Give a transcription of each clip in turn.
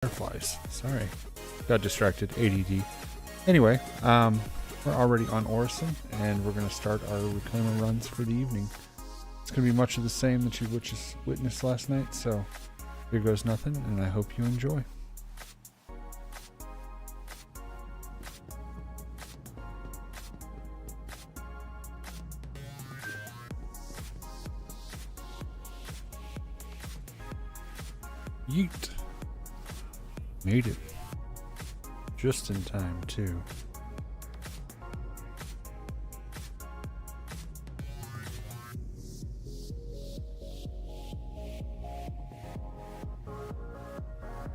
Fireflies. Sorry. Got distracted. ADD. Anyway, we're already on Orison, and we're going to start our reclaimer runs for the evening. It's going to be much of the same that you witnessed last night, so here goes nothing, and I hope you enjoy. Yeet. Made it. Just in time, too.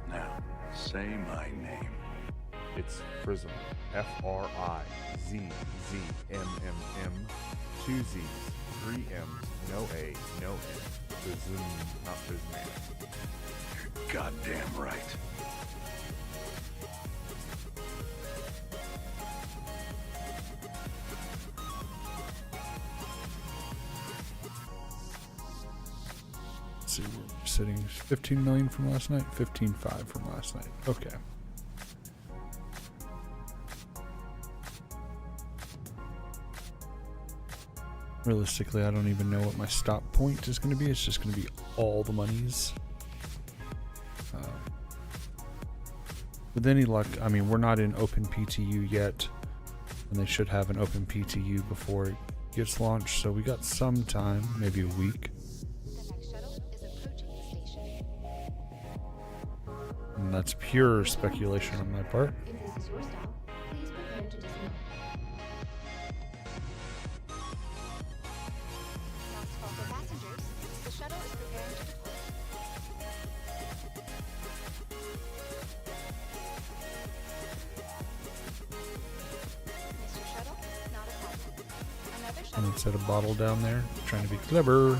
Now, say my name. It's Prism. F-R-I-Z-Z-M-M-M. 2 Z's, 3 M's, no A, no N. Prism, not Prismatic. You're goddamn right. Let's see, we're sitting 15 million from last night, 15.5 from last night. Okay. Realistically, I don't even know what my stop point is going to be. It's just going to be all the monies. With any luck, I mean, we're not in open PTU yet, and they should have an open PTU before it gets launched, so we got some time, maybe a week. And that's pure speculation on my part. And it said a bottle down there, trying to be clever,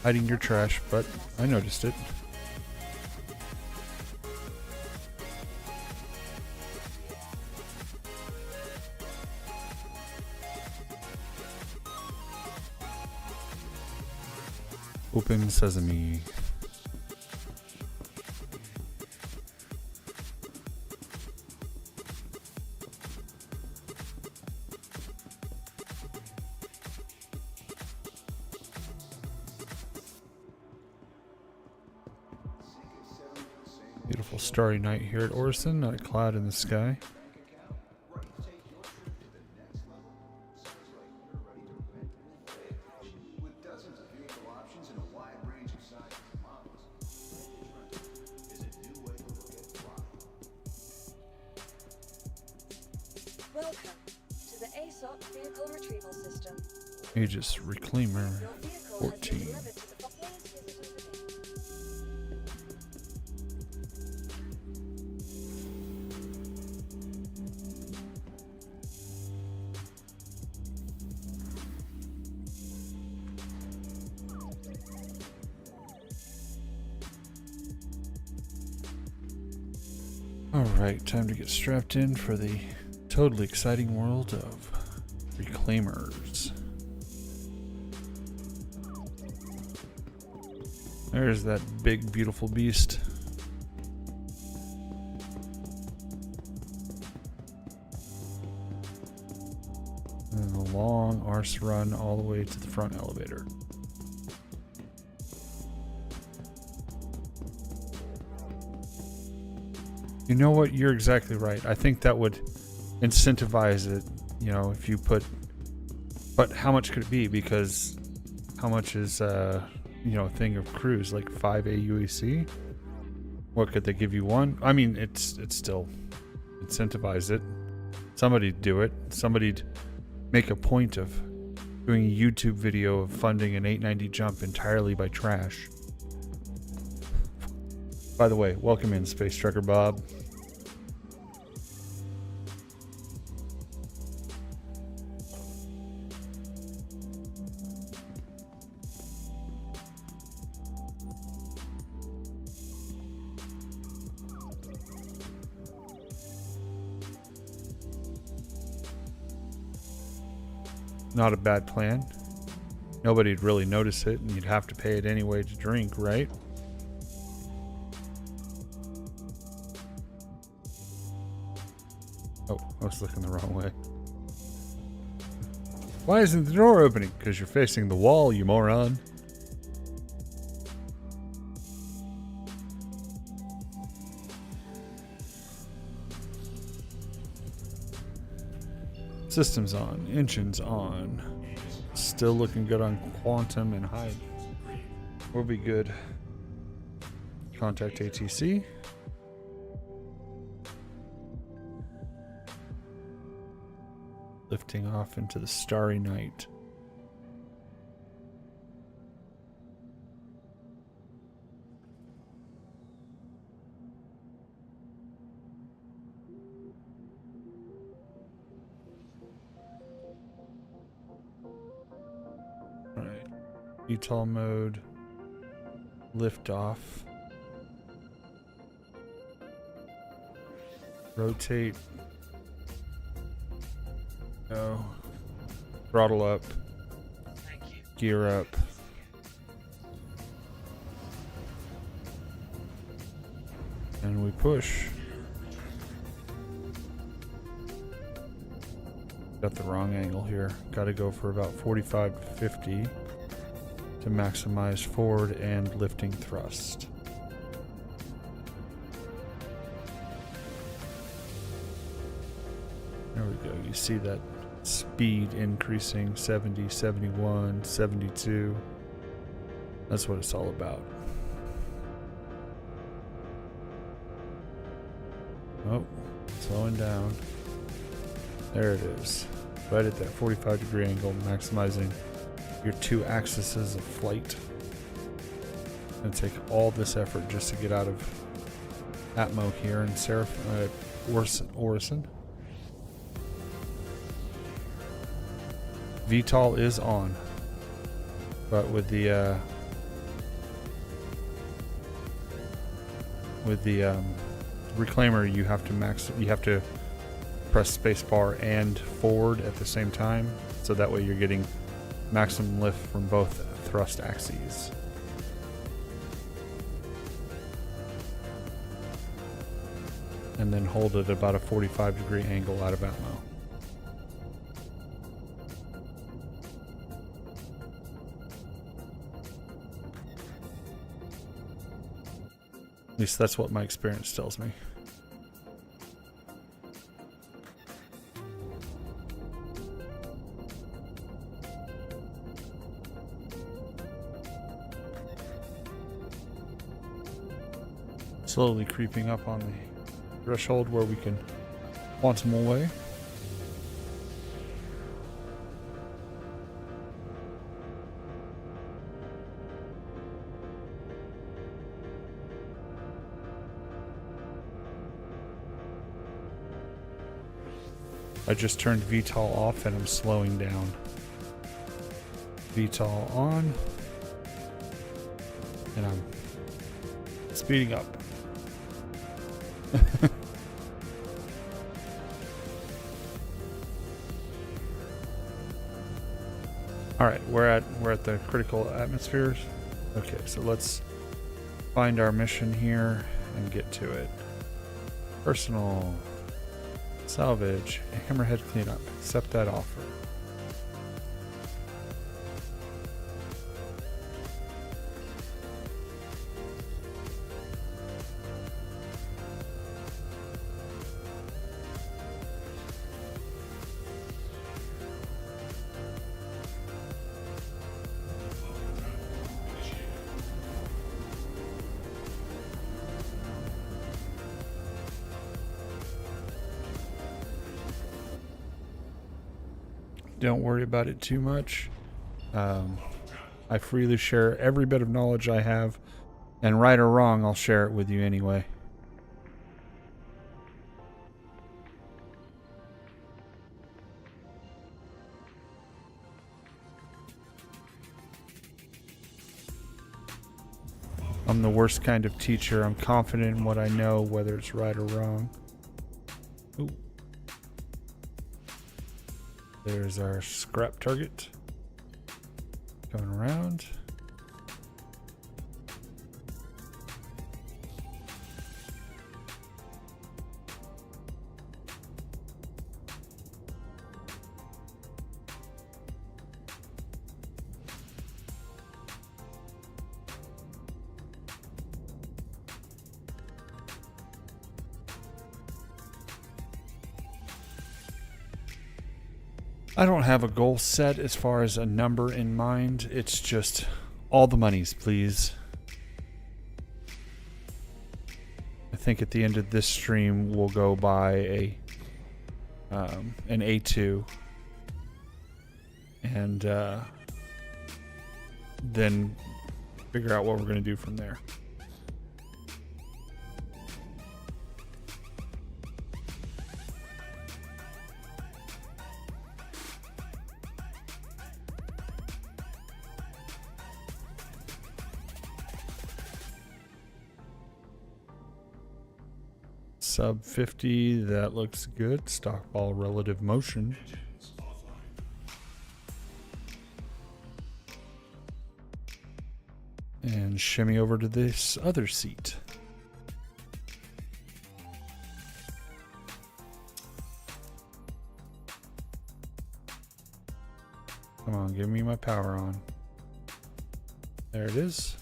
hiding your trash, but I noticed it. Open sesame. Beautiful starry night here at Orison, not a cloud in the sky. Welcome to the Asus Vehicle Retrieval System. Aegis Reclaimer 14. Alright, time to get strapped in for the totally exciting world of reclaimers. There's that big, beautiful beast. And a long arse run all the way to the front elevator. You know what? You're exactly right. I think that would incentivize it, you know, if you put, but how much could it be? Because how much is, you know, a thing of cruise, like 5 AUAC? What could they give you? One? I mean, it's still incentivize it. Somebody'd do it. Somebody'd make a point of doing a YouTube video of funding an 890 jump entirely by trash. By the way, welcome in, Space Trucker Bob. Not a bad plan. Nobody'd really notice it, and you'd have to pay it anyway to drink, right? Oh, I was looking the wrong way. Why isn't the door opening? Because you're facing the wall, you moron. Systems on, engines on. Still looking good on quantum and height. We'll be good. Contact ATC. Lifting off into the starry night. Alright. VTOL mode. Lift off. Rotate. Go. Throttle up. Gear up. And we push. Got the wrong angle here. Got to go for about 45 to 50 to maximize forward and lifting thrust. There we go. You see that speed increasing 70, 71, 72. That's what it's all about. Oh, slowing down. There it is. Right at that 45-degree angle, maximizing your two axes of flight. And take all this effort just to get out of Atmo here in Orison. VTOL is on, but with the reclaimer, you have to press spacebar and forward at the same time, so that way you're getting maximum lift from both thrust axes. And then hold it about a 45-degree angle out of Atmo. At least that's what my experience tells me. Slowly creeping up on the threshold where we can quantum away. I just turned VTOL off and I'm slowing down. VTOL on. And I'm speeding up. Alright, we're at the critical atmospheres. Okay, so let's find our mission here and get to it. Personal. Salvage, hammerhead cleanup, accept that offer. Don't worry about it too much. I freely share every bit of knowledge I have, and right or wrong, I'll share it with you anyway. I'm the worst kind of teacher. I'm confident in what I know, whether it's right or wrong. Ooh. There's our scrap target. Going around. I don't have a goal set as far as a number in mind. It's just all the monies, please. I think at the end of this stream, we'll go buy an A2 and then figure out what we're going to do from there. Sub 50, that looks good. Stockball relative motion. And shimmy over to this other seat. Come on, give me my power on. There it is.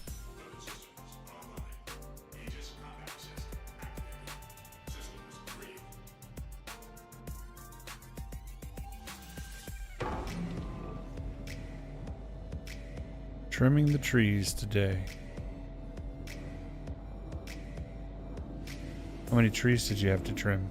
Trimming the trees today. How many trees did you have to trim?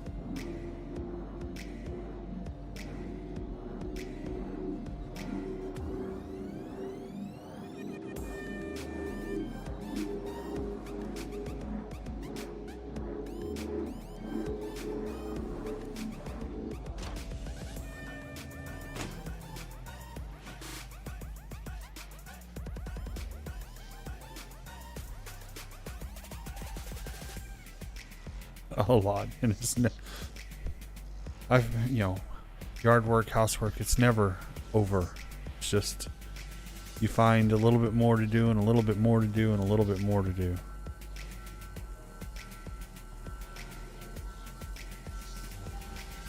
A lot, and it's yard work, housework, it's never over. It's just you find a little bit more to do and a little bit more to do and a little bit more to do.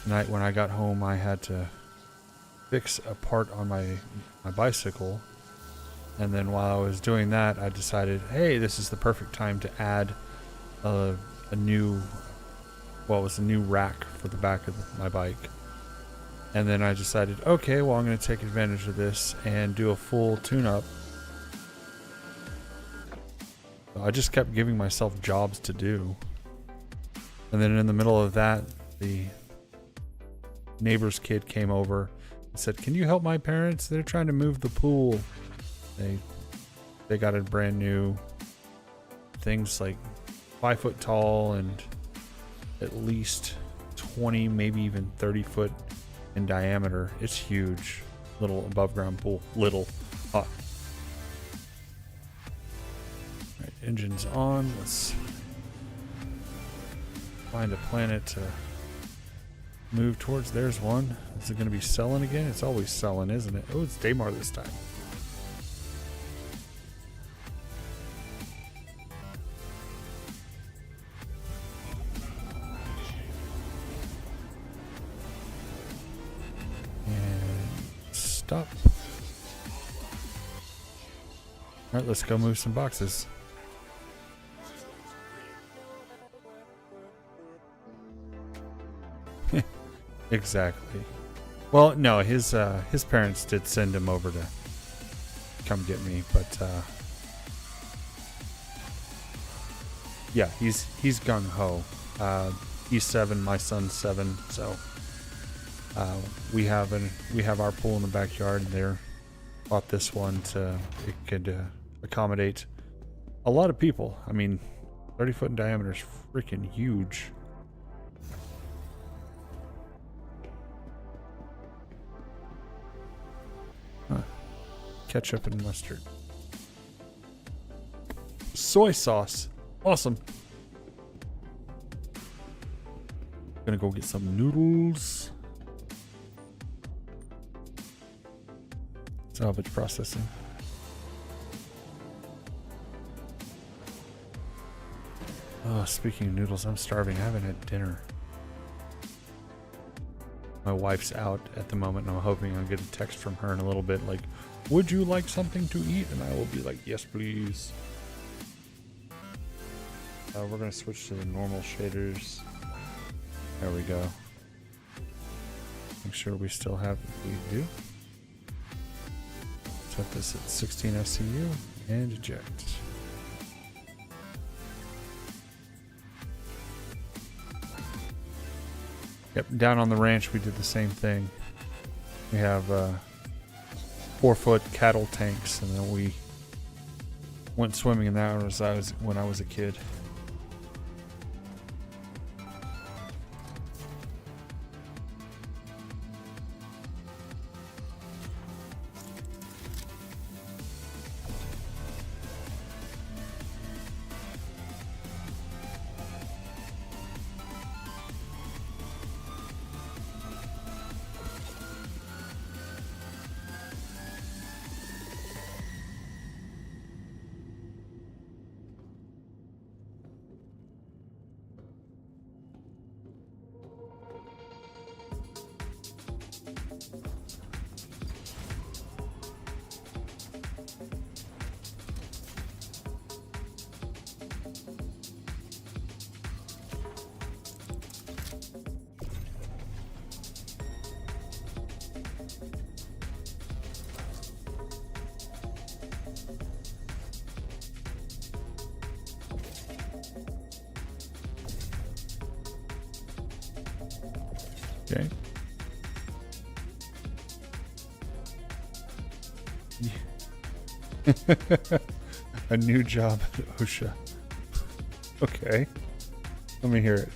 Tonight when I got home, I had to fix a part on my bicycle, and then while I was doing that, I decided, hey, this is the perfect time to add a new rack for the back of my bike. And then I decided, okay, well, I'm going to take advantage of this and do a full tune-up. I just kept giving myself jobs to do. And then in the middle of that, the neighbor's kid came over and said, can you help my parents? They're trying to move the pool. They got a brand new things like 5 foot tall and at least 20, maybe even 30 foot in diameter. It's huge. Little above ground pool. Little. Hot. Alright, engine's on. Let's find a planet to move towards. There's one. Is it going to be selling again? It's always selling, isn't it? Oh, it's Daymar this time. Stop. Alright, let's go move some boxes. Exactly. Well, no, his parents did send him over to come get me, but yeah, he's gung ho. He's 7, my son's 7, so we have our pool in the backyard, and they bought this one to it could accommodate a lot of people. I mean, 30 foot in diameter is freaking huge. Huh. Ketchup and mustard. Soy sauce. Awesome. Gonna go get some noodles. Salvage processing. Oh, speaking of noodles, I'm starving. I haven't had dinner. My wife's out at the moment, and I'm hoping I'll get a text from her in a little bit like, would you like something to eat? And I will be like, yes, please. We're going to switch to the normal shaders. There we go. Make sure we still have it. We do. Set this at 16 SCU and eject. Yep, down on the ranch we did the same thing. We have 4-foot cattle tanks, and then we went swimming in that when I was a kid. Okay. A new job at OSHA. Okay. Let me hear it.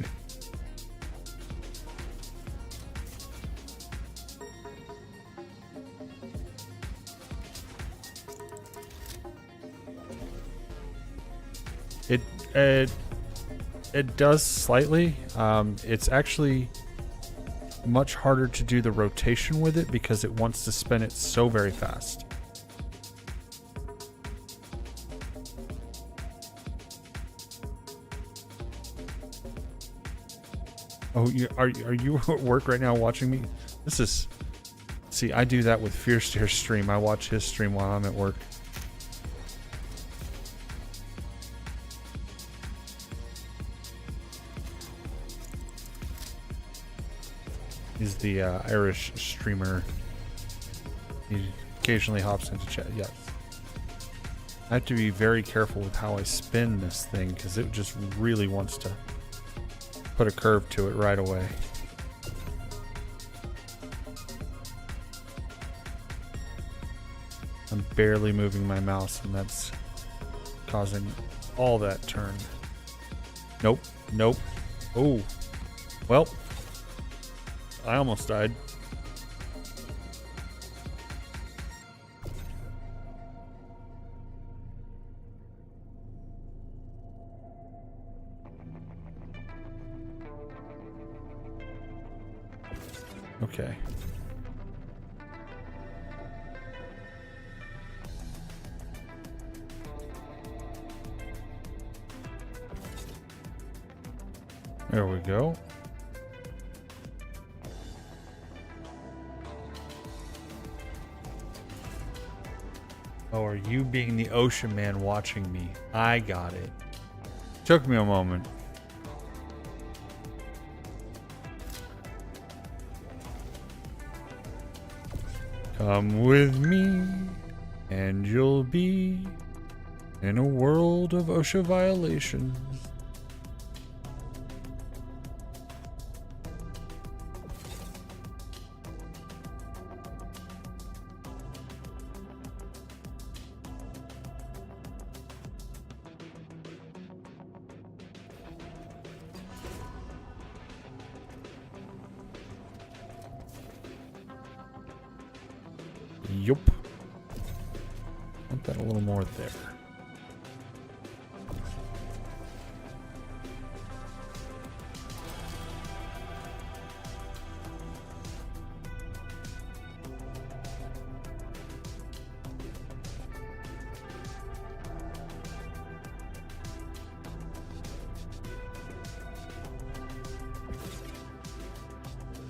It does slightly. It's actually much harder to do the rotation with it because it wants to spin it so very fast. Oh, are you at work right now watching me? This is... See, I do that with Fearsteer's stream. I watch his stream while I'm at work. He's the Irish streamer. He occasionally hops into chat. Yes. I have to be very careful with how I spin this thing because it just really wants to put a curve to it right away. I'm barely moving my mouse and that's causing all that turn. Nope. Nope. Oh. Well. I almost died. Okay. There we go. Oh, are you being the ocean man watching me? I got it. Took me a moment. Come with me, and you'll be in a world of OSHA violations. Yup. Want that a little more there.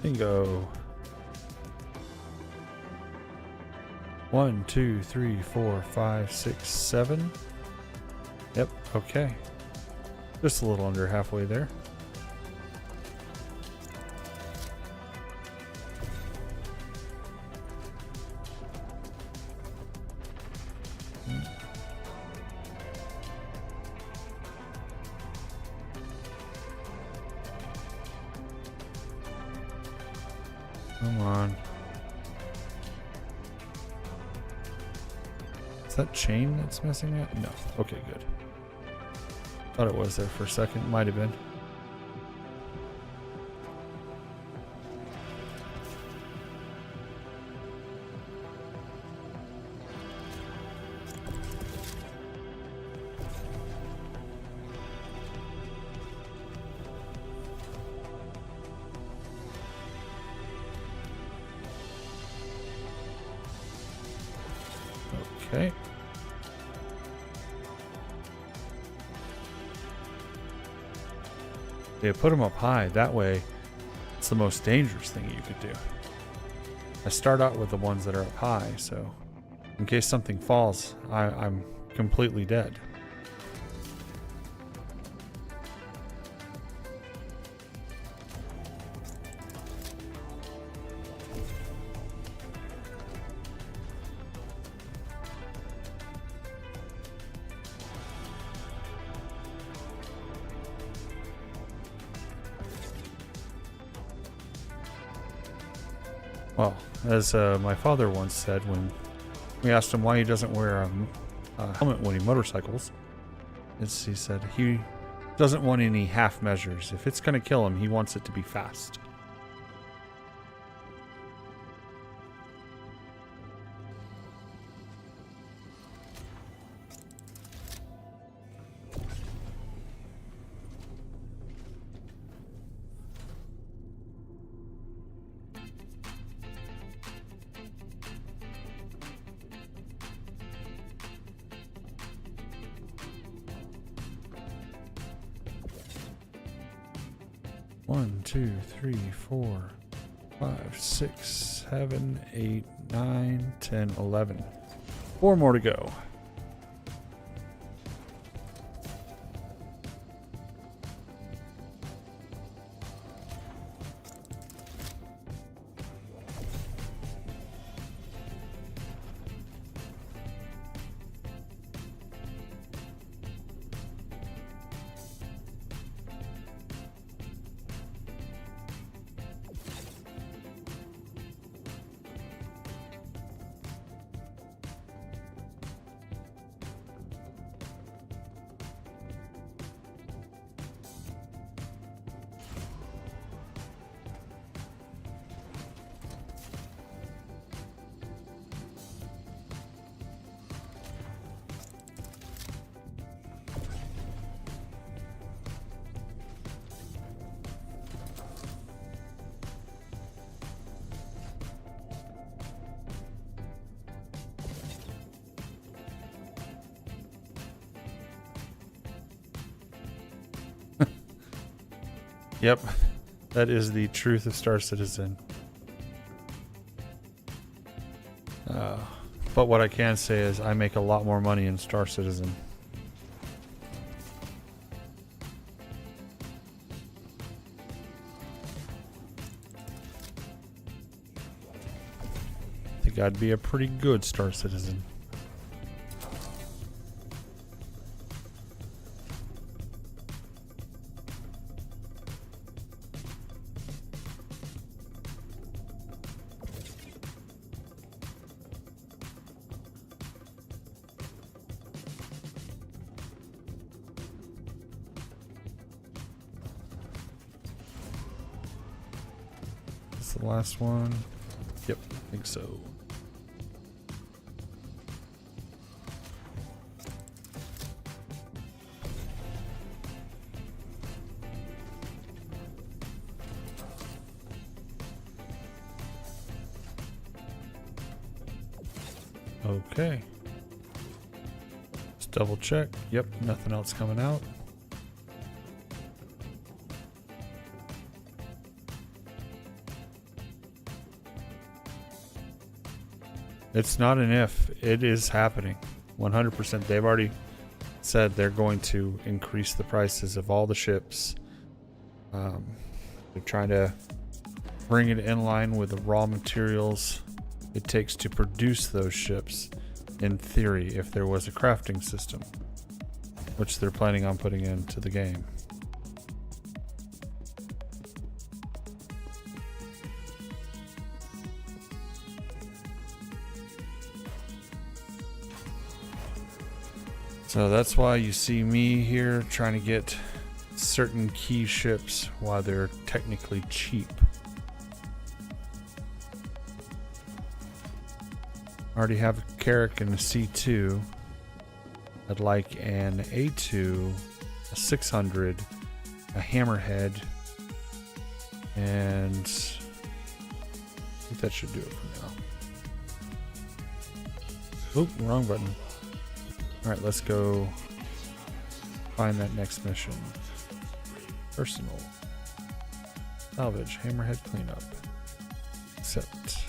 Bingo. 1, 2, 3, 4, 5, 6, 7. Yep, okay. Just a little under halfway there. Come on. Is that chain that's messing up? No. Okay, good. Thought it was there for a second. Might have been. Okay. Yeah, put them up high. That way, it's the most dangerous thing you could do. I start out with the ones that are up high, so in case something falls, I'm completely dead. Well, as my father once said when we asked him why he doesn't wear a helmet when he motorcycles, he said he doesn't want any half measures. If it's going to kill him, he wants it to be fast. One, 2, 3, 4, 5, 6, 7, 8, 9, 10, 11. 4 more to go. Yep, that is the truth of Star Citizen. But what I can say is I make a lot more money in Star Citizen. I think I'd be a pretty good Star Citizen. The last one. Yep, I think so. Okay. Let's double check. Yep, nothing else coming out. It's not an if, it is happening. 100%. They've already said they're going to increase the prices of all the ships. They're trying to bring it in line with the raw materials it takes to produce those ships, in theory, if there was a crafting system, which they're planning on putting into the game. So that's why you see me here trying to get certain key ships while they're technically cheap. I already have a Carrack and a C2. I'd like an A2, a 600, a Hammerhead, and I think that should do it for now. Oop, wrong button. Alright, let's go find that next mission. Personal. Salvage, Hammerhead cleanup. Accept.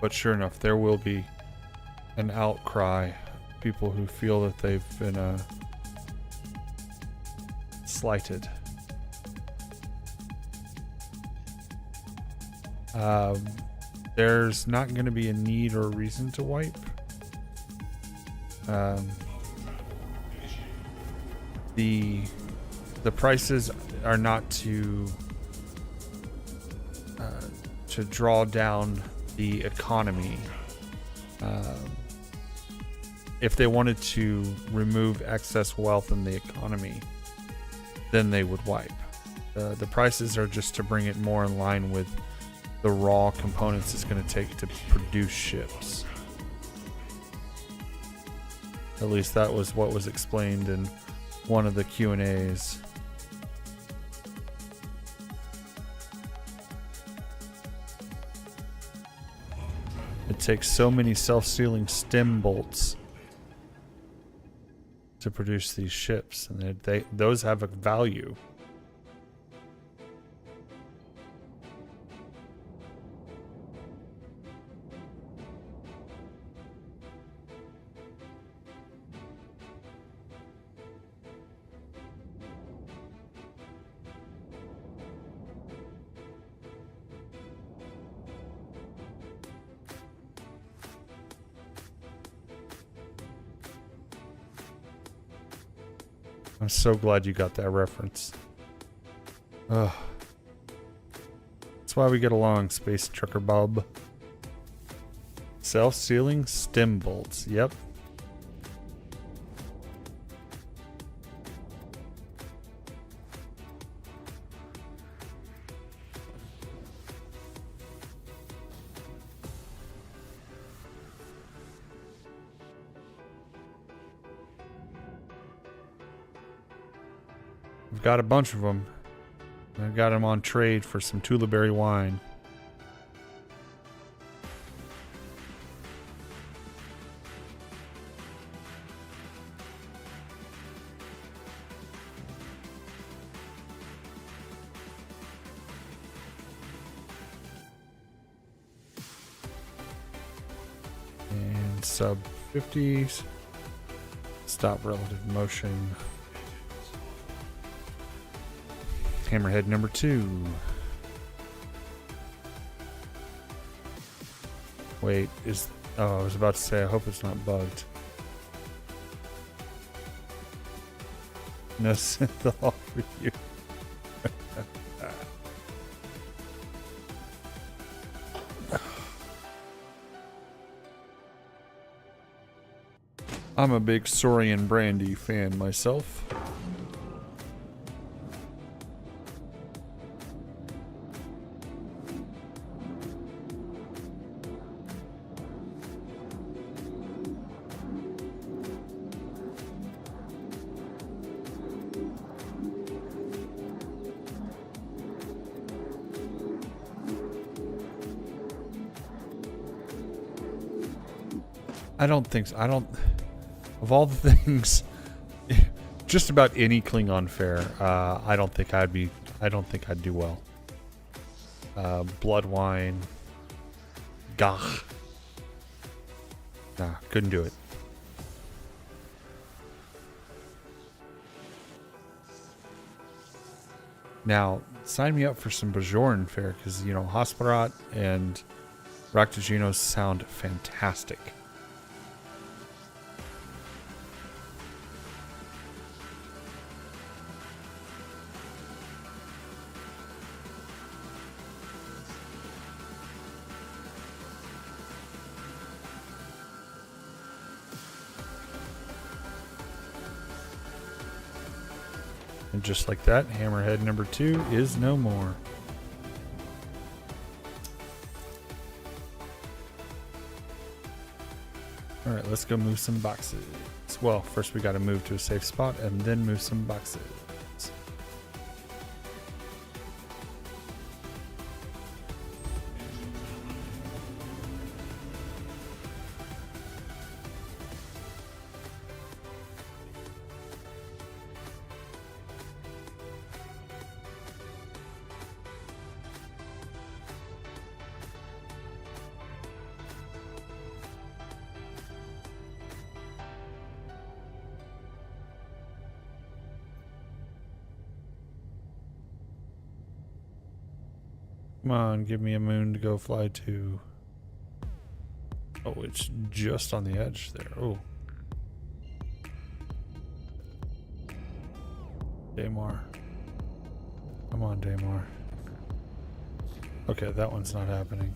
But sure enough, there will be an outcry. People who feel that they've been slighted. There's not going to be a need or a reason to wipe. The prices are not to draw down the economy. If they wanted to remove excess wealth in the economy, then they would wipe. The prices are just to bring it more in line with the raw components it's going to take to produce ships. At least that was what was explained in one of the Q&As. It takes so many self-sealing stem bolts to produce these ships, and those have a value. I'm so glad you got that reference. Ugh. That's why we get along, Space Trucker Bob. Self-sealing stem bolts. Yep. I've got a bunch of them. I've got them on trade for some Tulaberry wine. And sub 50s. Stop relative motion. Hammerhead number 2. Wait, I was about to say, I hope it's not bugged. No synthol for you. I'm a big Saurian brandy fan myself. I don't think so. Of all the things, just about any Klingon fare, I don't think I'd do well. Blood wine. Gah. Nah, couldn't do it. Now, sign me up for some Bajoran fare, because, Hosperat and Raktaginos sound fantastic. And just like that, hammerhead number 2 is no more. Alright, let's go move some boxes. Well, first we gotta move to a safe spot and then move some boxes. Come on, give me a moon to go fly to. Oh, it's just on the edge there. Oh. Daymar. Come on, Daymar. Okay, that one's not happening.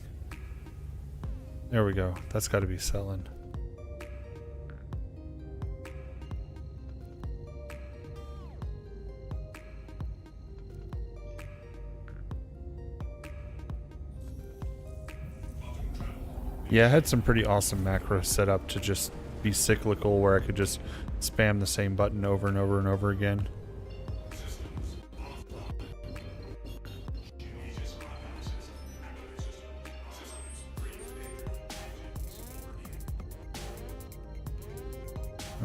There we go. That's got to be selling. Yeah, I had some pretty awesome macros set up to just be cyclical where I could just spam the same button over and over and over again.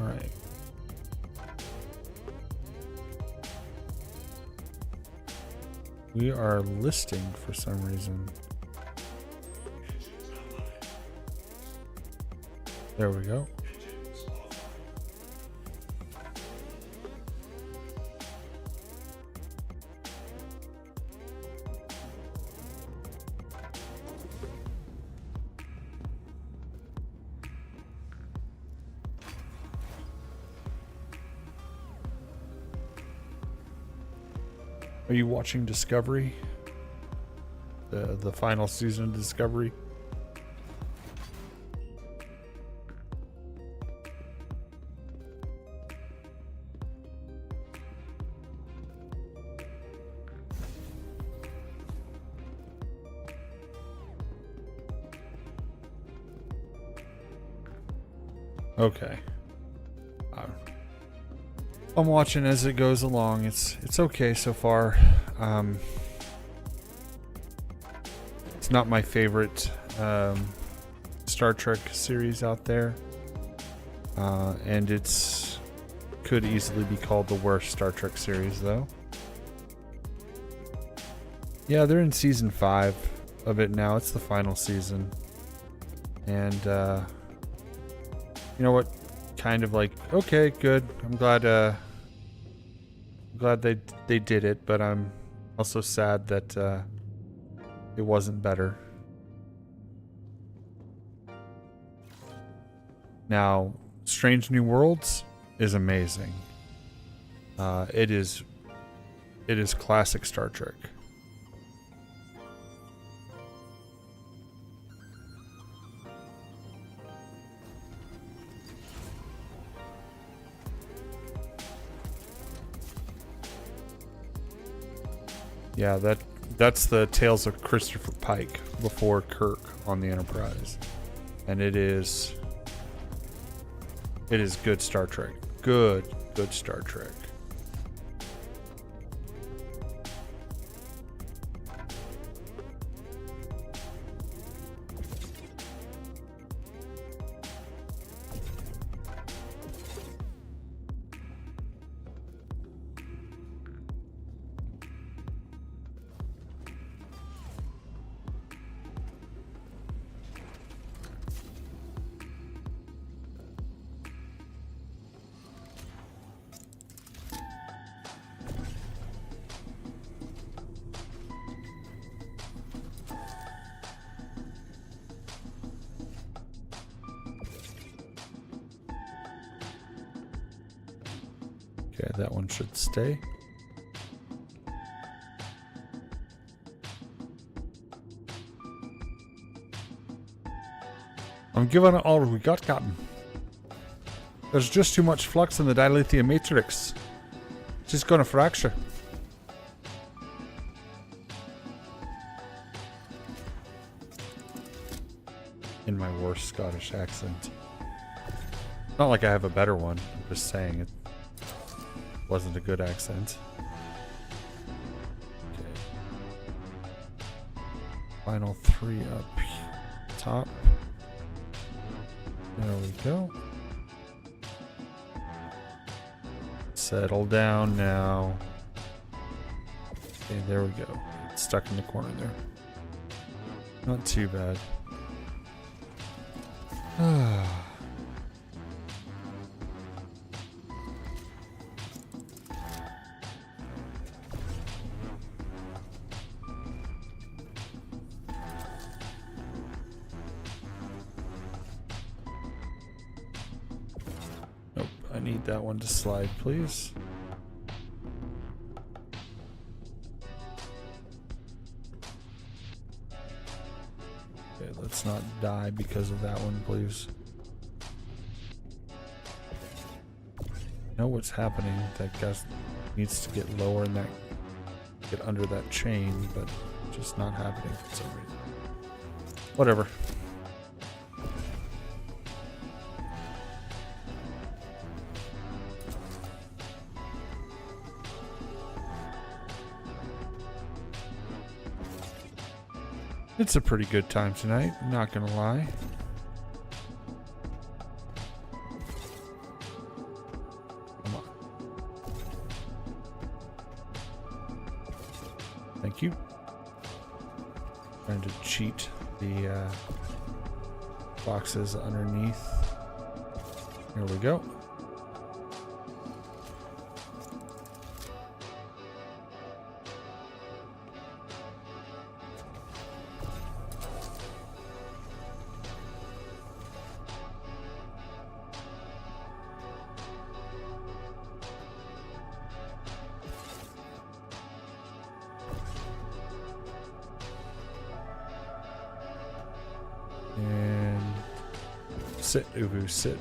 Alright. We are listing for some reason. There we go. Are you watching Discovery? The final season of Discovery? Okay. I'm watching as it goes along. It's okay so far. It's not my favorite Star Trek series out there, and it's could easily be called the worst Star Trek series, though. Yeah, they're in season 5 of it now. It's the final season, and you know what? Kind of like, okay, good. I'm glad they did it, but I'm also sad that it wasn't better. Now, Strange New Worlds is amazing. It is classic Star Trek. Yeah, that's the Tales of Christopher Pike before Kirk on the Enterprise. And it is good Star Trek. Good Star Trek. Okay, that one should stay. I'm giving it all we got, Captain. There's just too much flux in the dilithium matrix. Just gonna fracture. In my worst Scottish accent. Not like I have a better one. I'm just saying it wasn't a good accent. Okay. Final 3 up top. There we go. Settle down now. Okay, there we go. It's stuck in the corner there. Not too bad. Nope, I need that one to slide, please. Okay, let's not die because of that one, please. Know what's happening. That guy needs to get lower and that get under that chain, but just not happening for some reason. Whatever. It's a pretty good time tonight, not gonna lie. Come on. Thank you. Trying to cheat the boxes underneath. Here we go. And sit, Ubu, sit.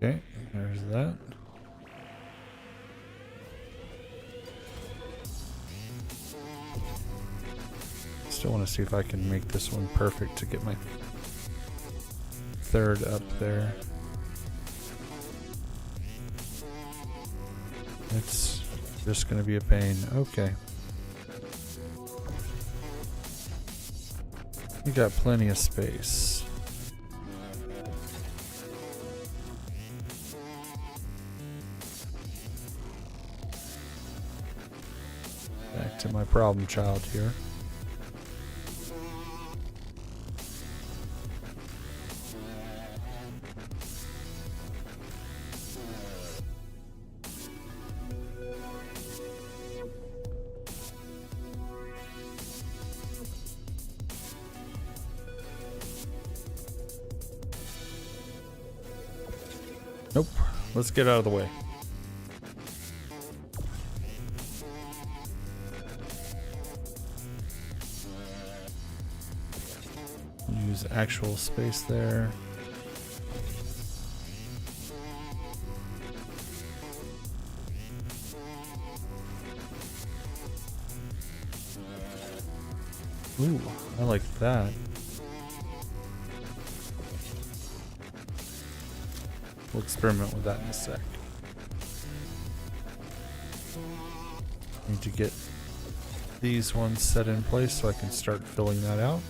Okay, there's that. Still want to see if I can make this one perfect to get my third up there. It's just going to be a pain. Okay. We got plenty of space. Back to my problem child here. Nope. Let's get out of the way. Use actual space there. Ooh, I like that. We'll experiment with that in a sec. Need to get these ones set in place so I can start filling that out.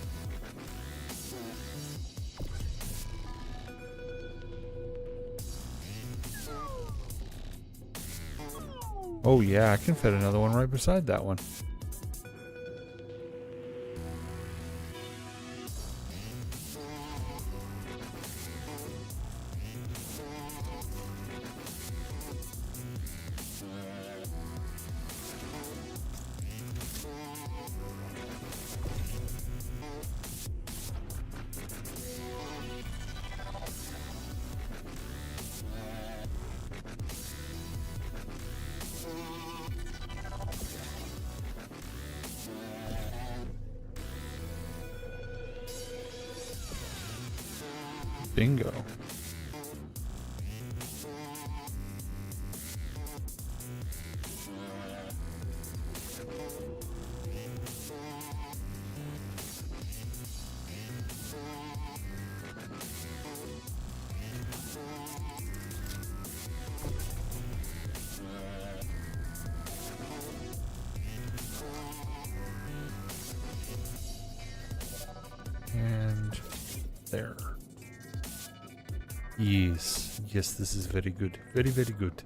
Oh yeah, I can fit another one right beside that one. Bingo. And there. Yes, yes, this is very good. Very, very good.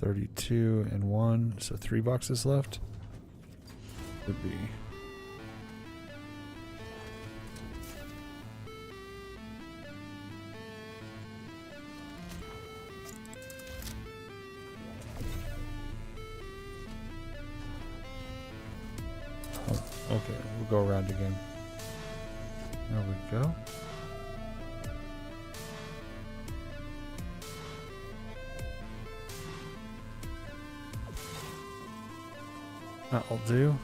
$32 and 1, so 3 boxes left. Could be. Okay, we'll go around again. There we go. That'll do.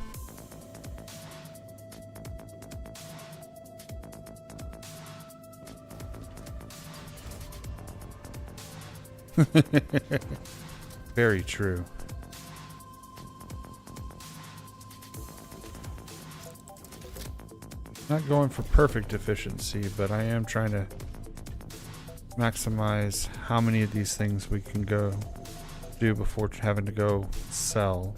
Very true. Not going for perfect efficiency, but I am trying to maximize how many of these things we can go do before having to go sell.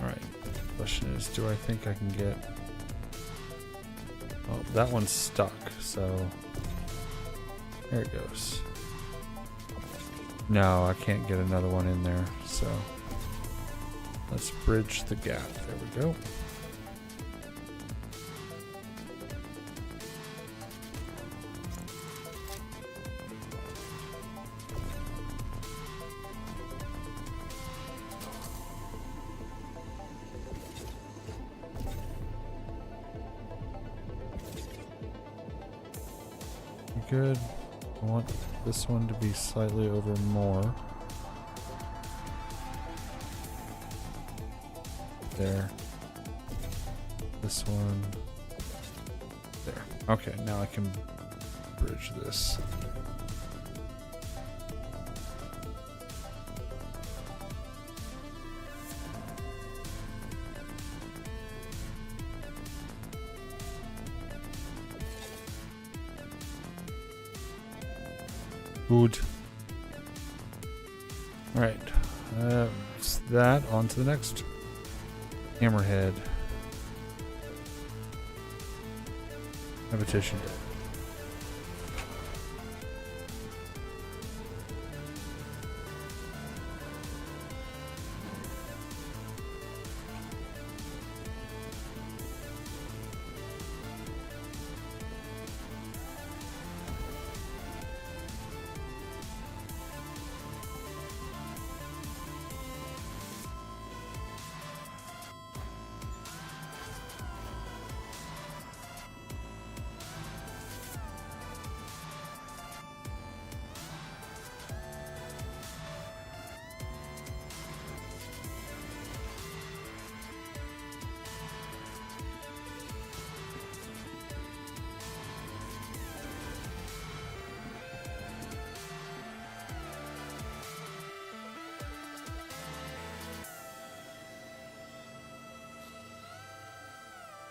Alright, the question is, do I think I can get... Oh, that one's stuck, so... There it goes. No, I can't get another one in there, so... Let's bridge the gap. There we go. Good. I want this one to be slightly over more. There. This one. There. Okay, now I can bridge this. Good. Alright. It's that. On to the next. Hammerhead. Repetition.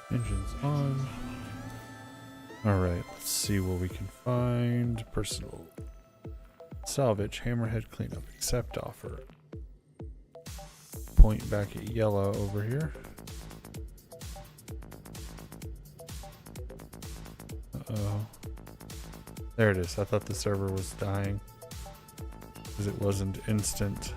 Engines on. Alright, let's see what we can find. Personal. Salvage, hammerhead cleanup, accept offer. Point back at yellow over here. Uh-oh. There it is. I thought the server was dying because it wasn't instant.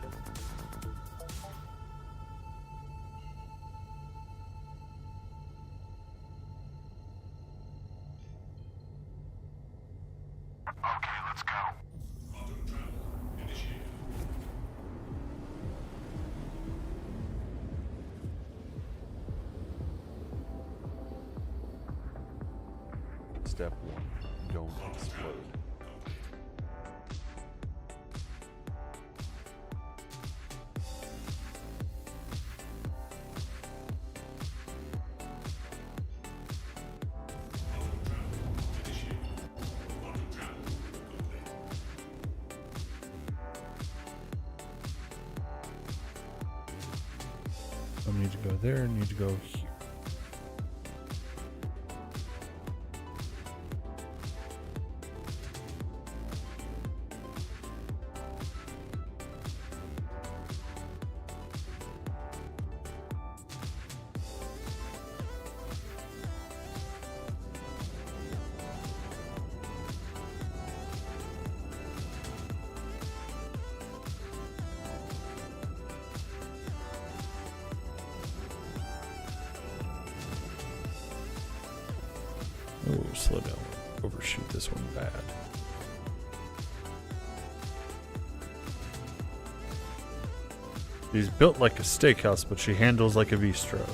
Step 1. Don't explode. Some need to go there, need to go here. Oh, slow down. Overshoot this one bad. She's built like a steakhouse, but she handles like a bistro.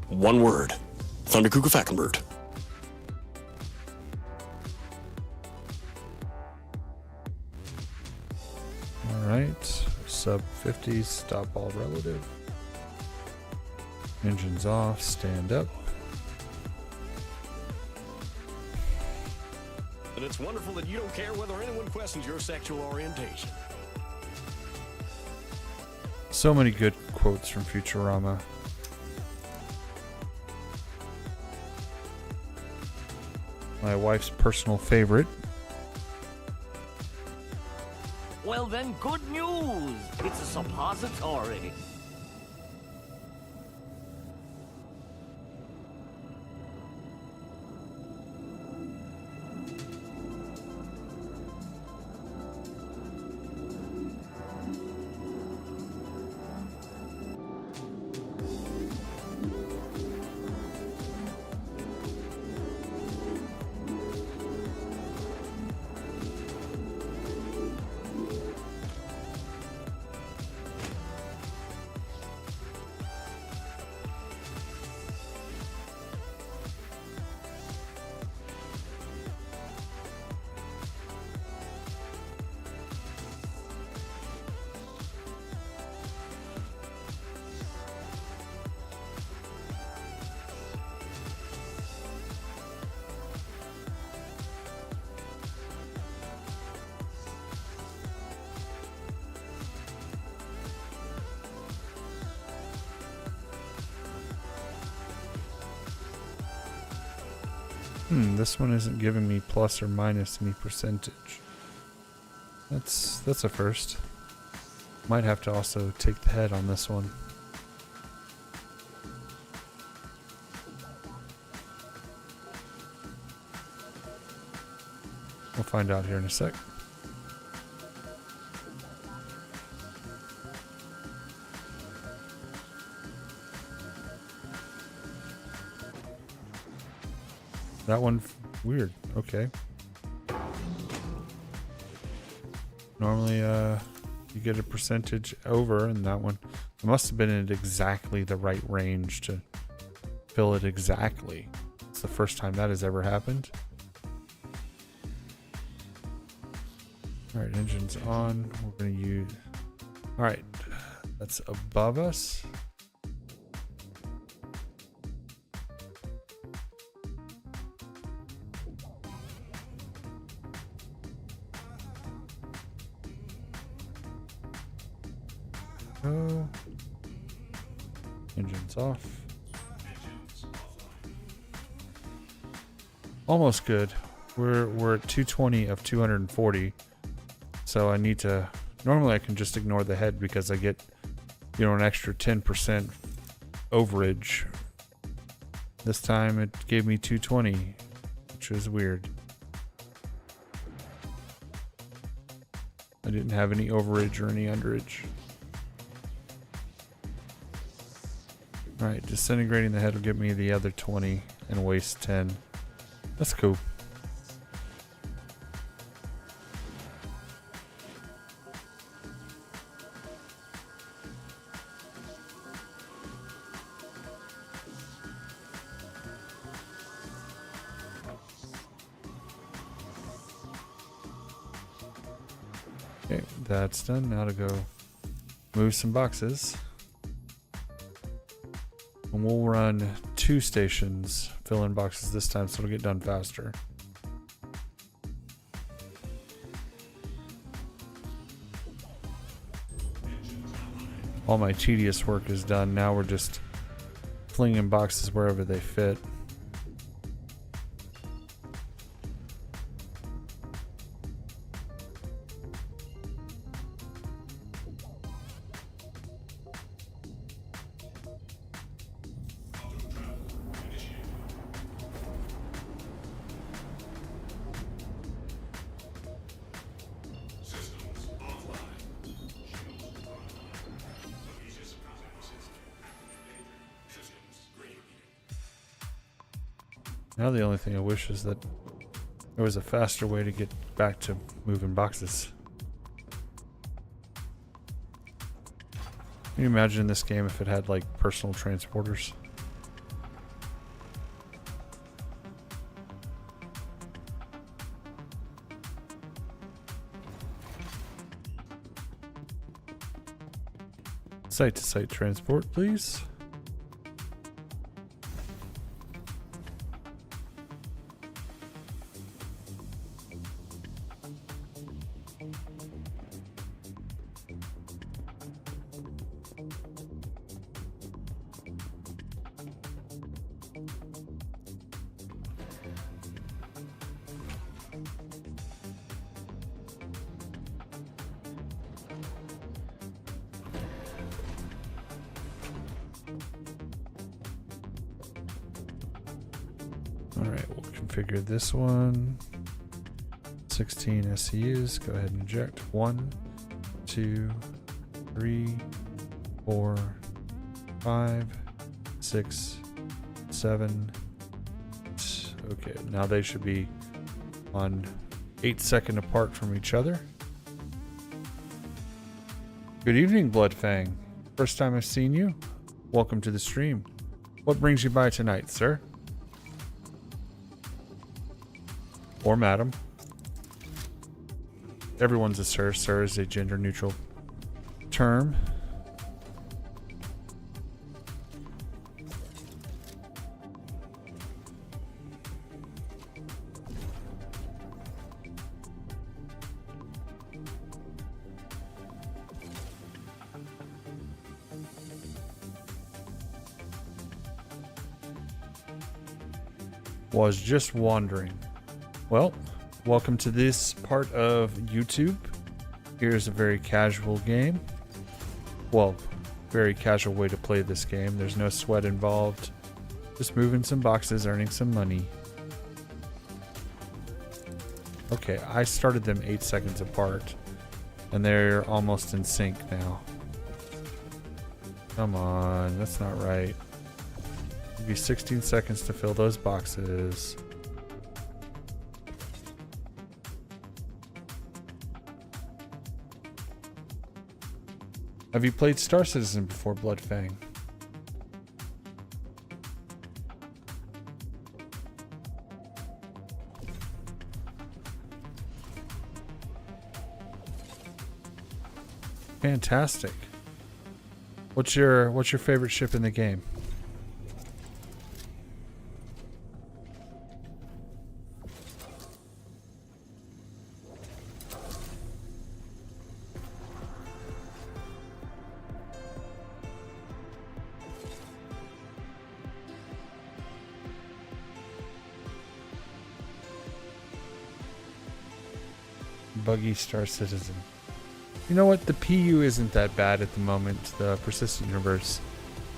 One word. Thunderkugelfackenbird. Alright. Sub 50, stop all relative. Engines off, stand up. And it's wonderful that you don't care whether anyone questions your sexual orientation. So many good quotes from Futurama. My wife's personal favorite. Well then, good news! It's a suppository. This one isn't giving me plus or minus any percentage. That's a first. Might have to also take the head on this one. We'll find out here in a sec. That one, weird. Okay. Normally, you get a percentage over, and that one, it must have been at exactly the right range to fill it exactly. It's the first time that has ever happened. All right, engine's on. We're going to use. All right, that's above us. Engine's off. Almost good. We're at 220 of 240. So I need to, normally I can just ignore the head because I get, an extra 10% overage. This time it gave me 220, which is weird. I didn't have any overage or any underage. Alright, disintegrating the head will get me the other 20 and waste 10. That's cool. Okay, that's done. Now to go move some boxes. And we'll run 2 stations, fill in boxes this time so it'll get done faster. All my tedious work is done. Now we're just flinging boxes wherever they fit. Now the only thing I wish is that there was a faster way to get back to moving boxes. Can you imagine this game if it had like personal transporters? Site-to-site transport, please. Alright, we'll configure this one. 16 SCUs. Go ahead and eject. 1, 2, 3, 4, 5, 6, 7. Okay, now they should be on 8-second apart from each other. Good evening, Bloodfang. First time I've seen you. Welcome to the stream. What brings you by tonight, sir? Or madam. Everyone's a sir. Sir is a gender neutral term. Was just wandering. Well, welcome to this part of YouTube. Here's a very casual game. Well, very casual way to play this game. There's no sweat involved. Just moving some boxes, earning some money. Okay, I started them 8 seconds apart, and they're almost in sync now. Come on, that's not right. Give you 16 seconds to fill those boxes. Have you played Star Citizen before, Bloodfang? Fantastic. What's your favorite ship in the game? Buggy Star Citizen. You know what? The PU isn't that bad at the moment, the Persistent Universe.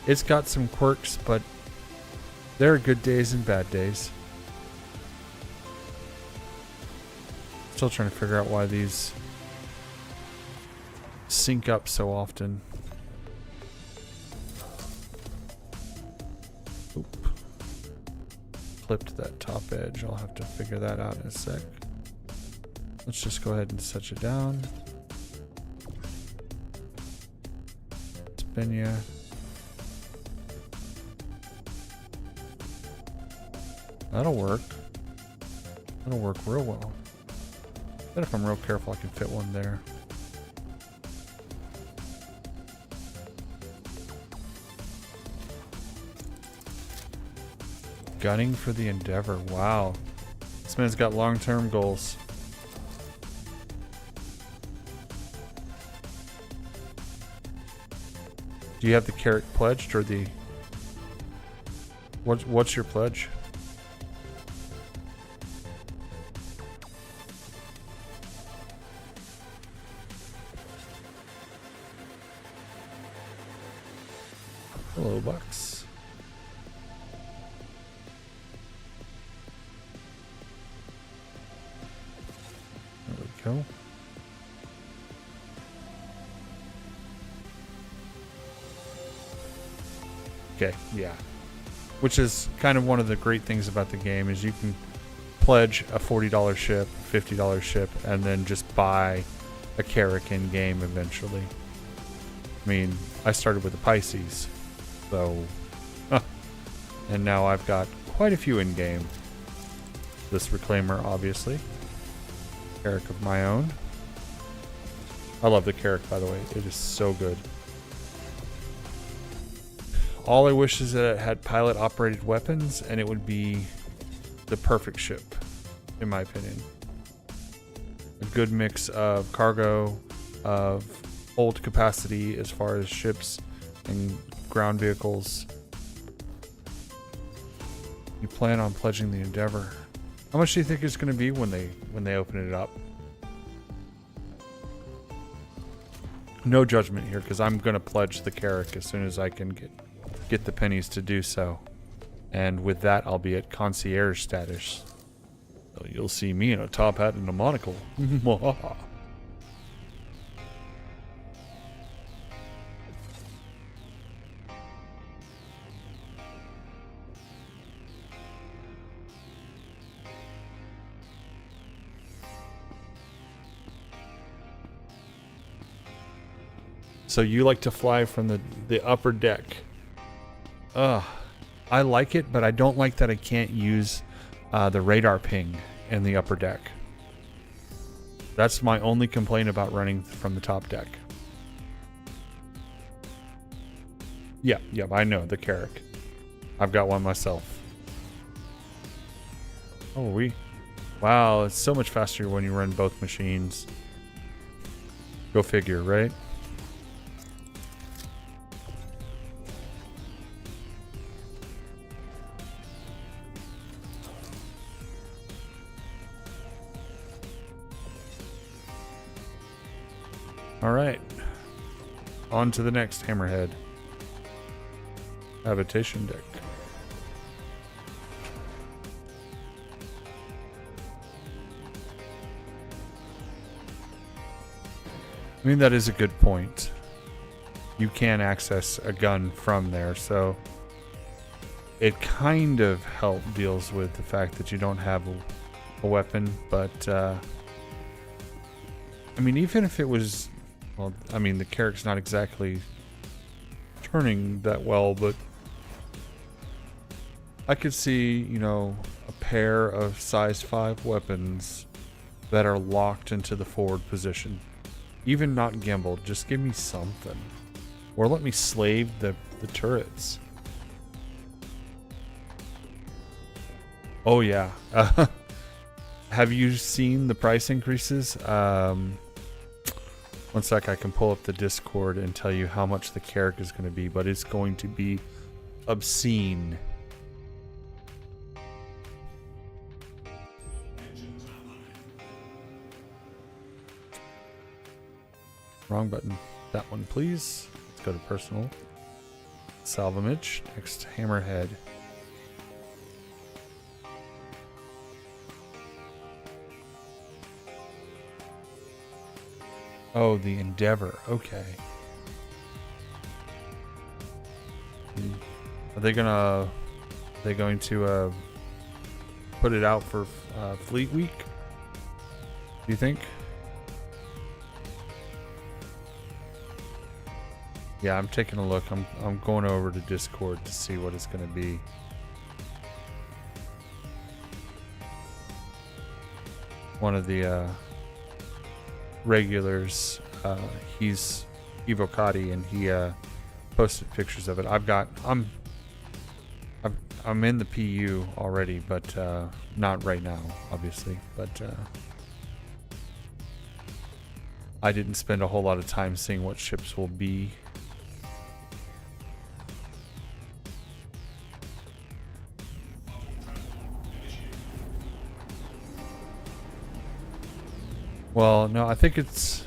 It's got some quirks, but there are good days and bad days. Still trying to figure out why these sync up so often. Oop. Clipped that top edge. I'll have to figure that out in a sec. Let's just go ahead and set it down. Spin ya. That'll work. That'll work real well. But if I'm real careful, I can fit one there. gunning for the Endeavor. Wow. This man's got long-term goals. Do you have the carrot pledged or the... What's your pledge? Hello, Bucks. There we go. Okay, yeah. Which is kind of one of the great things about the game is you can pledge a $40 ship, $50 ship, and then just buy a Carrack in game eventually. I mean, I started with the Pisces, so and now I've got quite a few in game. This Reclaimer, obviously. Carrack of my own. I love the Carrack, by the way. It is so good. All I wish is that it had pilot-operated weapons, and it would be the perfect ship, in my opinion. A good mix of cargo, of hold capacity as far as ships and ground vehicles. You plan on pledging the Endeavor. How much do you think it's going to be when they open it up? No judgment here, because I'm going to pledge the Carrack as soon as I can get the pennies to do so. And with that, I'll be at concierge status. So you'll see me in a top hat and a monocle. So you like to fly from the upper deck. I like it, but I don't like that I can't use the radar ping in the upper deck. That's my only complaint about running from the top deck. Yeah, I know, the Carrack. I've got one myself. Oh, wow, it's so much faster when you run both machines. Go figure, right? Alright, on to the next hammerhead. Habitation deck. I mean, that is a good point. You can access a gun from there, so it kind of deals with the fact that you don't have a weapon, but I mean, even if it was... Well, I mean, the Carrack's not exactly turning that well, but I could see, you know, a pair of size 5 weapons that are locked into the forward position. Even not gimbaled, just give me something. Or let me slave the turrets. Oh yeah. Have you seen the price increases? One sec, I can pull up the Discord and tell you how much the Carrack is going to be, but it's going to be obscene. Wrong button. That one, please. Let's go to personal. Salvamage. Next, hammerhead. Oh, the Endeavor. Okay. Are they going to put it out for Fleet Week? Do you think? Yeah, I'm taking a look. I'm going over to Discord to see what it's going to be. One of the regulars, he's Evocati, and he posted pictures of it. I'm in the PU already, but not right now, obviously. But I didn't spend a whole lot of time seeing what ships will be. Well, no, I think it's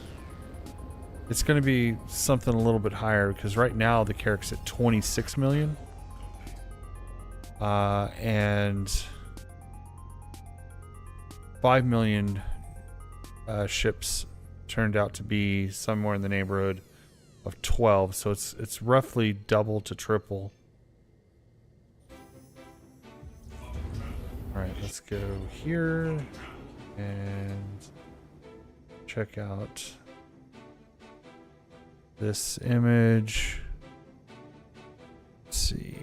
going to be something a little bit higher because right now the Carrack's at 26 million. And 5 million ships turned out to be somewhere in the neighborhood of 12, so it's roughly double to triple. All right, let's go here and check out this image. Let's see.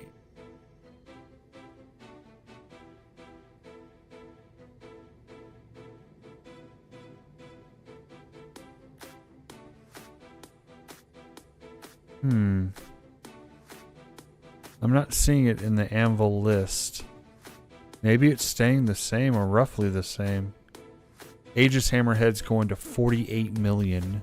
I'm not seeing it in the Anvil list. Maybe it's staying the same or roughly the same. Aegis Hammerhead's going to 48 million.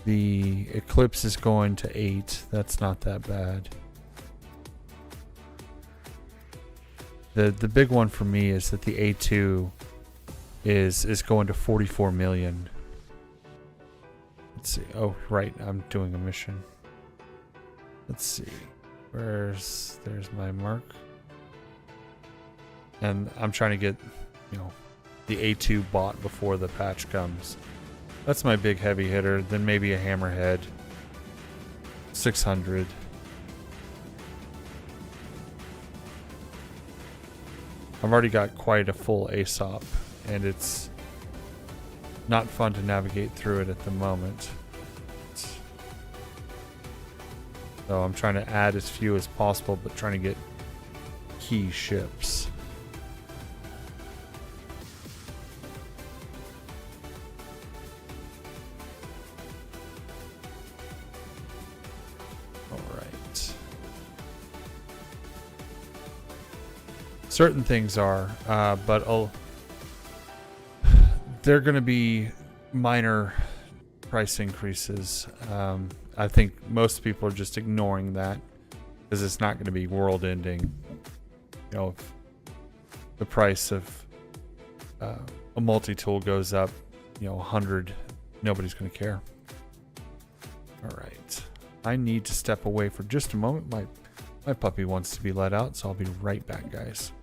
The Eclipse is going to 8. That's not that bad. The big one for me is that the A2 is going to 44 million. Let's see. Oh, right. I'm doing a mission. Let's see. There's my mark. And I'm trying to get, the A2 bought before the patch comes. That's my big heavy hitter. Then maybe a Hammerhead. 600. I've already got quite a full ASOP, and it's not fun to navigate through it at the moment. So I'm trying to add as few as possible, but trying to get key ships. Alright. Certain things are, but they're going to be minor price increases. I think most people are just ignoring that because it's not going to be world ending. If the price of a multi-tool goes up, 100, nobody's going to care. All right. I need to step away for just a moment. My puppy wants to be let out, so I'll be right back, guys.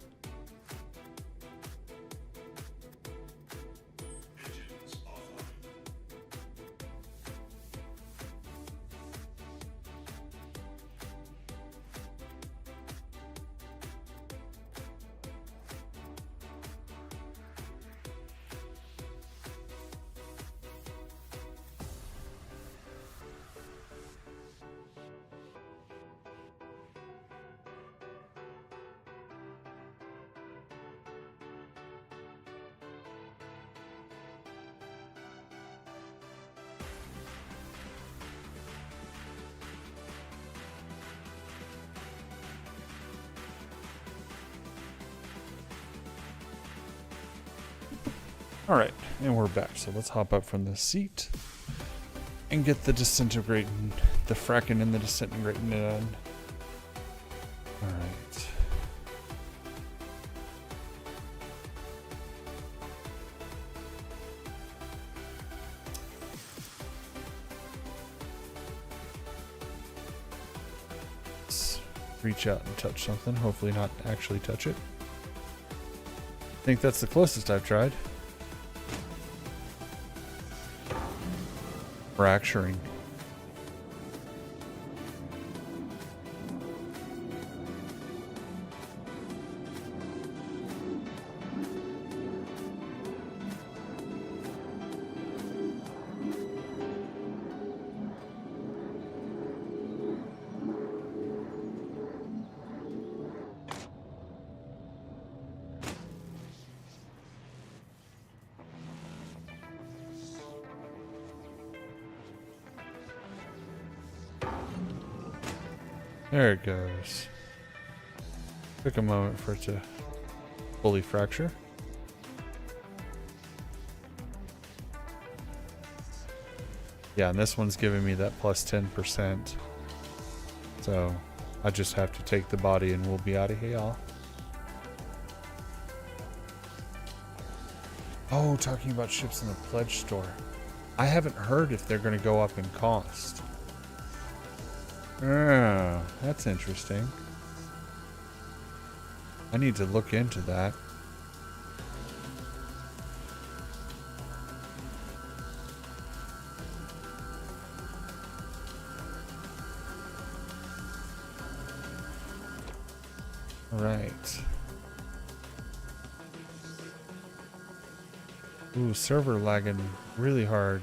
All right, and we're back. So let's hop up from the seat and get the disintegrating, the fracking and the disintegrating done. All right. Let's reach out and touch something. Hopefully not actually touch it. I think that's the closest I've tried. Fracturing. There it goes. Took a moment for it to fully fracture. Yeah, and this one's giving me that plus 10%. So I just have to take the body and we'll be out of here. Oh, talking about ships in the pledge store. I haven't heard if they're going to go up in cost. Oh, that's interesting. I need to look into that. All right. Ooh, server lagging really hard.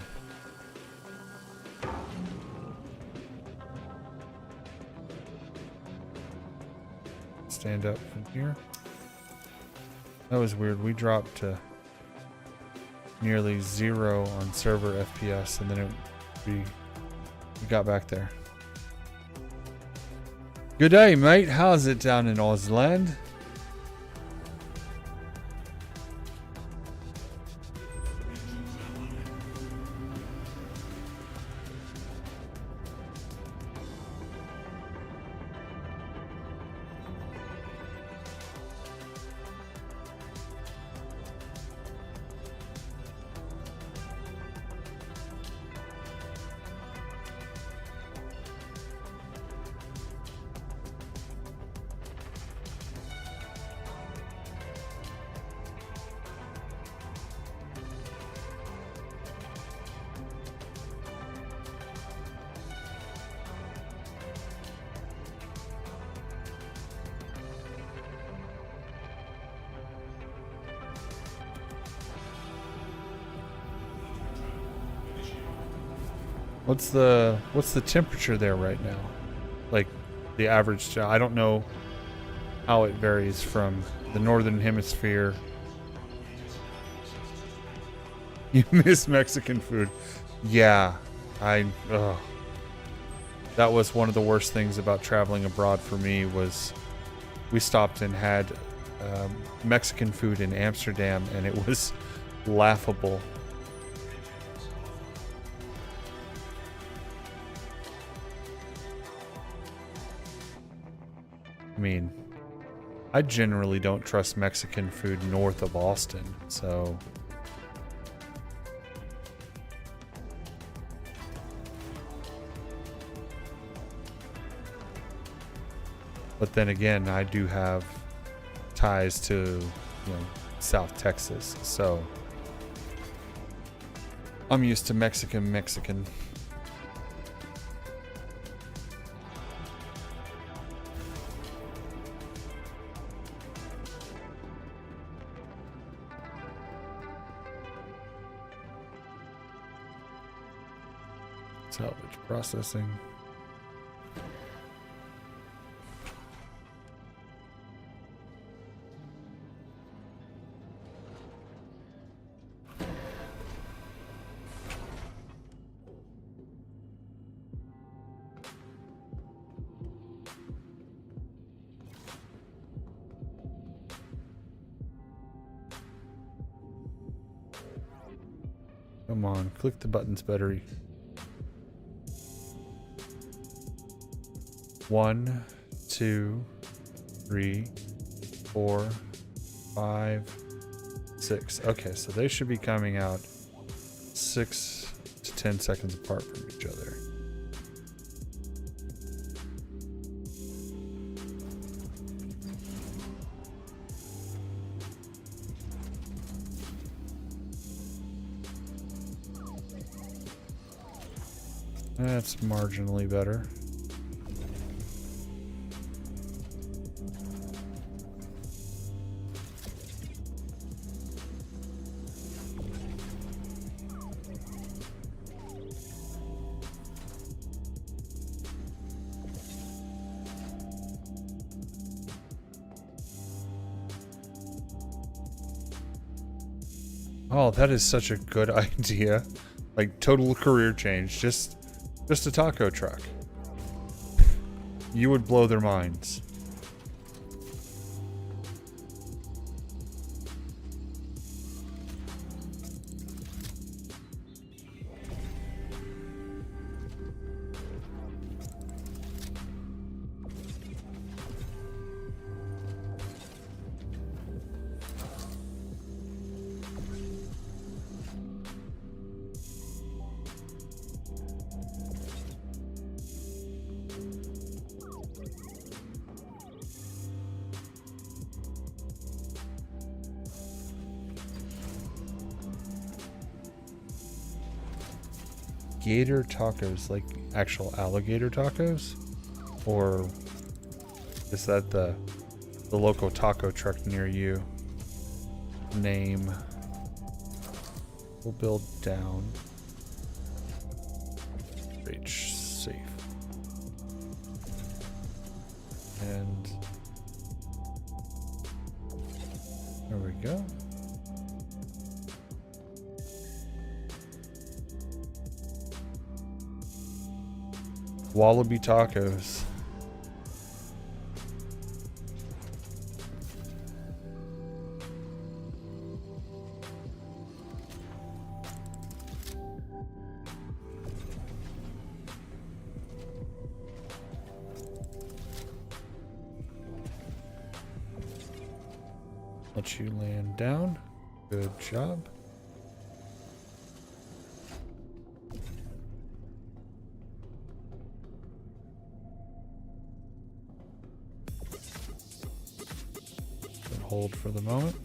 Stand up from here. That was weird. We dropped to nearly 0 on server FPS, and then we got back there. Good day, mate. How's it down in Ausland? What's the temperature there right now? Like the average, I don't know how it varies from the northern hemisphere. You miss Mexican food. Yeah, that was one of the worst things about traveling abroad for me was we stopped and had Mexican food in Amsterdam, and it was laughable. I mean, I generally don't trust Mexican food north of Austin, so... But then again, I do have ties to, South Texas, so... I'm used to Mexican. Salvage processing. Come on, click the buttons better. 1, 2, 3, 4, 5, 6. Okay, so they should be coming out 6 to 10 seconds apart from each other. That's marginally better. Oh, that is such a good idea. Like total career change. Just a taco truck. You would blow their minds. Gator tacos, like actual alligator tacos? Or is that the local taco truck near you? Name. We'll build down. Reach safe. And there we go. Wallaby tacos. Let you land down. Good job. Hold for the moment.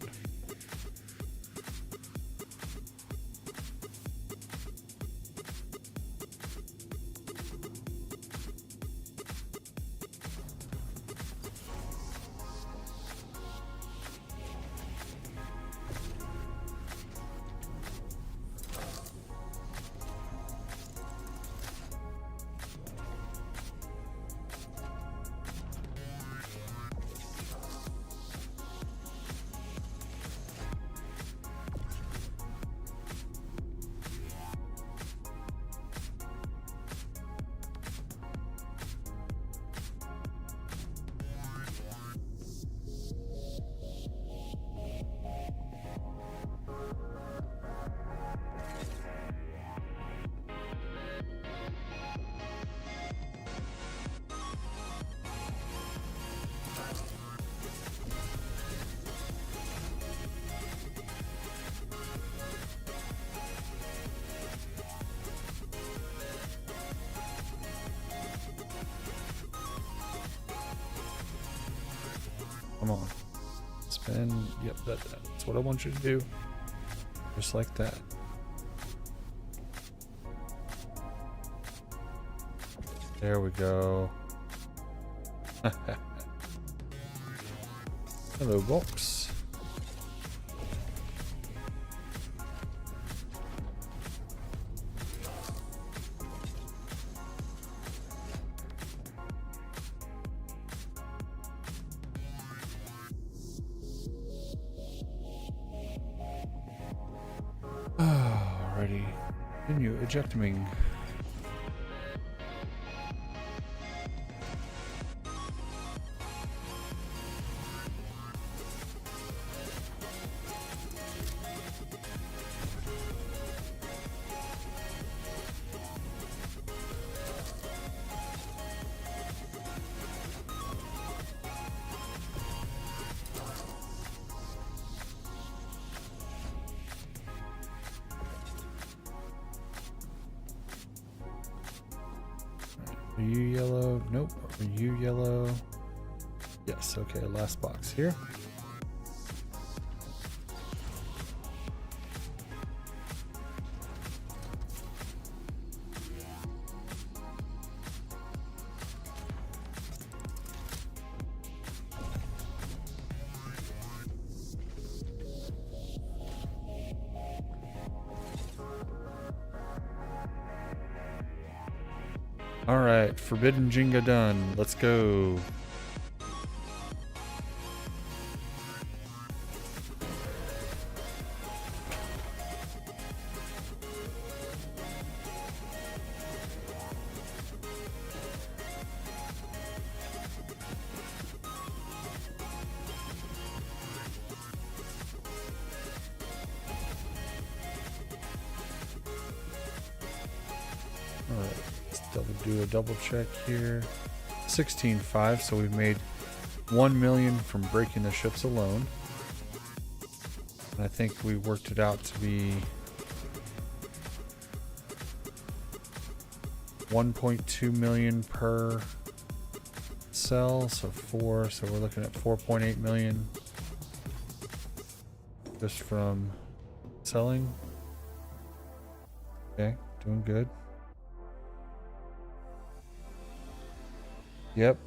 Come on. Spin. Yep, that's what I want you to do. Just like that. There we go. Hello, box. Alrighty. Continue ejecting. Are you yellow? Nope. Are you yellow? Yes. Okay. Last box here. Alright, Forbidden Jenga done. Let's go. Do a double check here. 16.5, so we've made 1 million from breaking the ships alone. And I think we worked it out to be 1.2 million per cell, so 4, so we're looking at 4.8 million just from selling. Okay, doing good. Yep.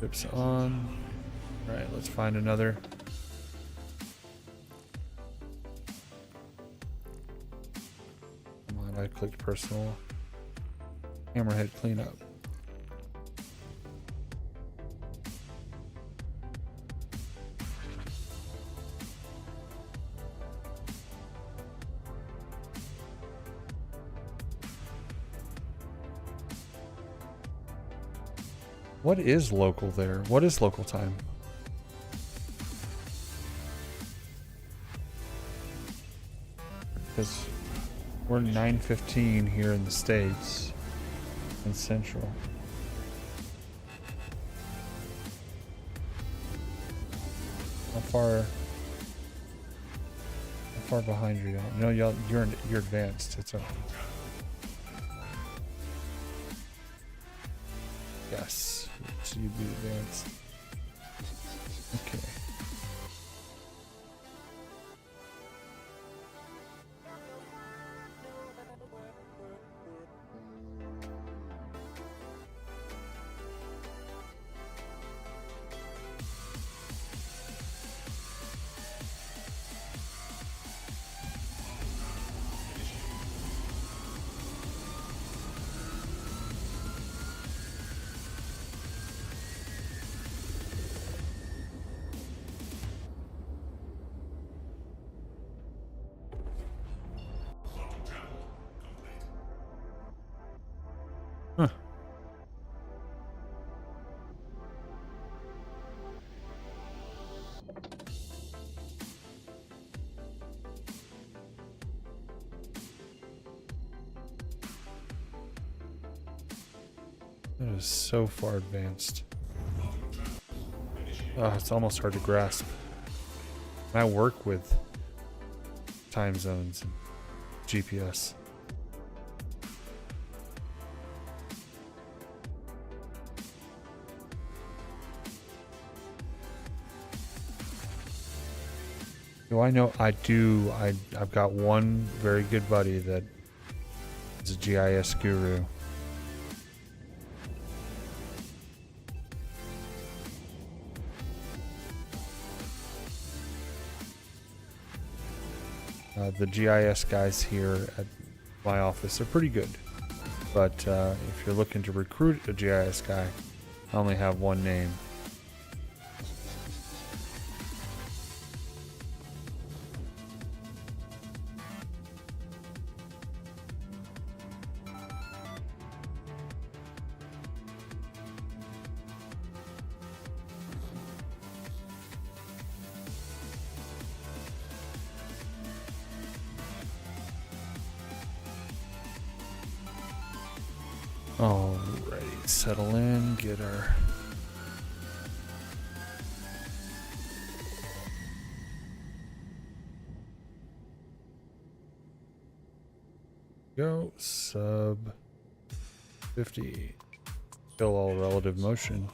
Chips on. Alright, let's find another. Come on, I clicked personal. Hammerhead cleanup. What is local there? What is local time? Because we're 9:15 here in the States, in Central. How far behind are y'all? No, you're advanced. It's okay. Yes, so you'd be advanced. Okay. Huh. That is so far advanced. Oh, it's almost hard to grasp. I work with time zones and GPS. Do I know? I do. I've got one very good buddy that is a GIS guru. The GIS guys here at my office are pretty good. But if you're looking to recruit a GIS guy, I only have one name. Alrighty, settle in, get our go sub 50. Fill all relative motion.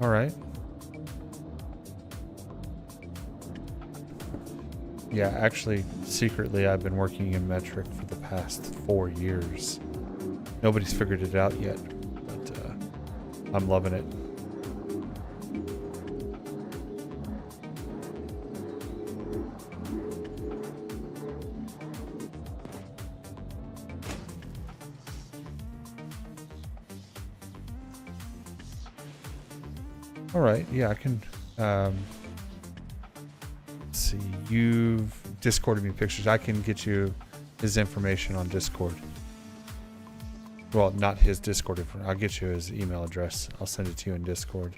All right. Yeah, actually, secretly, I've been working in metric for the past 4 years. Nobody's figured it out yet, but I'm loving it. All right, yeah, I can. Let's see, you've Discorded me pictures. I can get you his information on Discord. Well, not his Discord information. I'll get you his email address. I'll send it to you in Discord.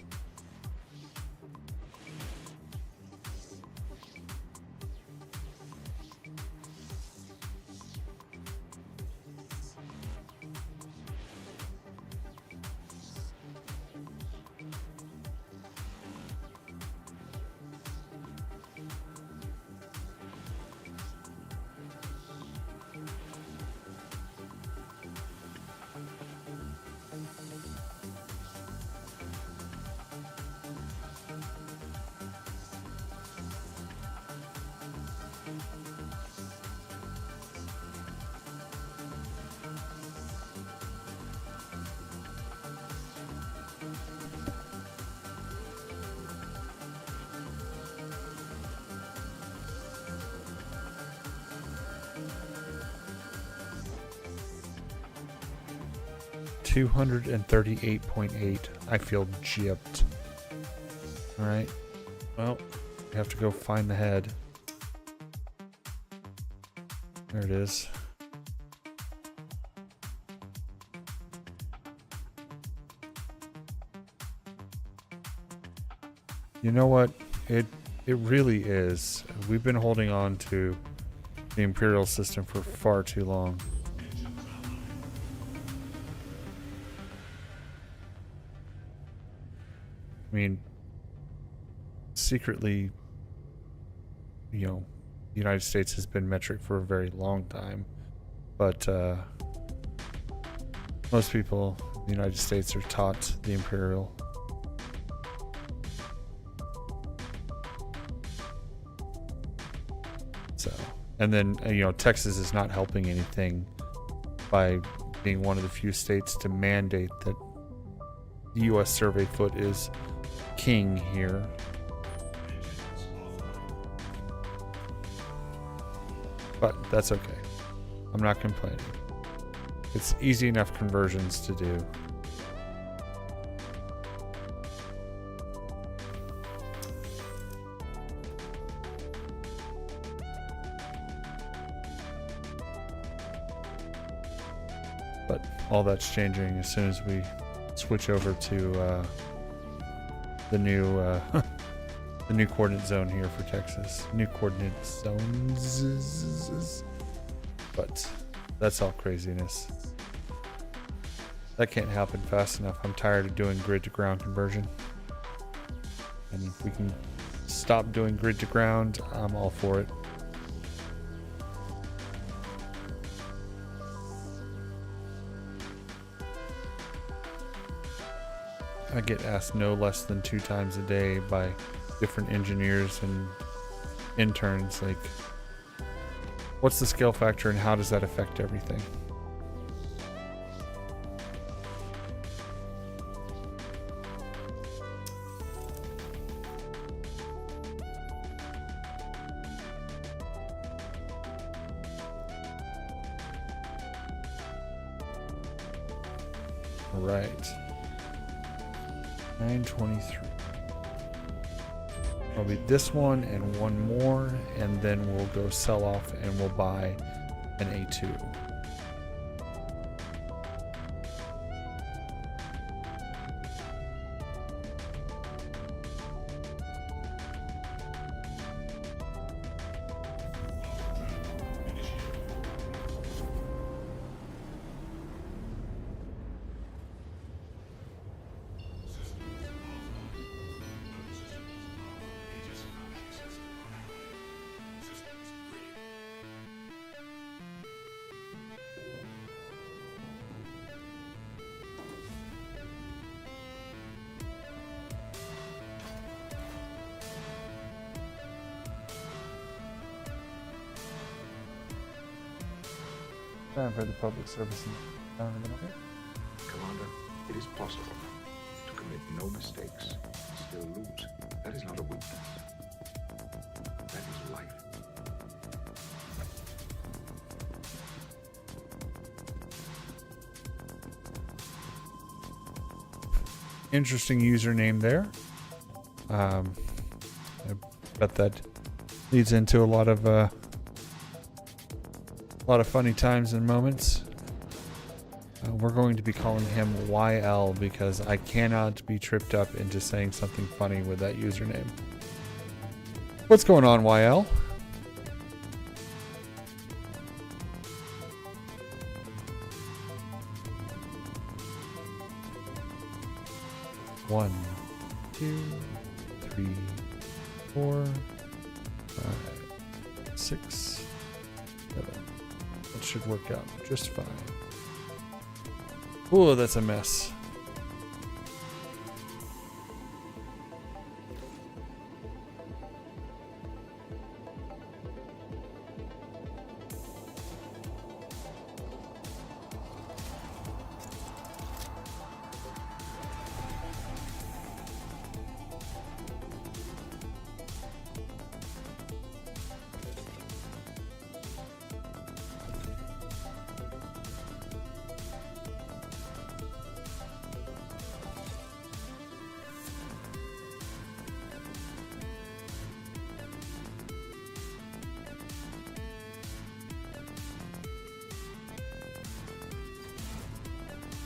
$238.8. I feel gypped. Alright. Well, we have to go find the head. There it is. You know what? It really is. We've been holding on to the Imperial system for far too long. I mean, secretly, you know, the United States has been metric for a very long time, but most people in the United States are taught the Imperial. So, and then, you know, Texas is not helping anything by being one of the few states to mandate that the U.S. survey foot is king here. But that's okay. I'm not complaining. It's easy enough conversions to do. But all that's changing as soon as we switch over to the new the new coordinate zone here for Texas. New coordinate zones. But that's all craziness. That can't happen fast enough. I'm tired of doing grid to ground conversion. And if we can stop doing grid to ground, I'm all for it. I get asked no less than 2 times a day by different engineers and interns, like, what's the scale factor and how does that affect everything? Right. 923. It'll be this one and one more, and then we'll go sell off and we'll buy an A2. Time for the public service. Commander, it is possible commit no mistakes and still lose. That is not a weakness. That is life. Interesting username there. I bet that leads into a lot of funny times and moments. We're going to be calling him YL because I cannot be tripped up into saying something funny with that username. What's going on, YL? One, 2, 3, 4, 5, 6, 7. That should work out just fine. Ooh, that's a mess.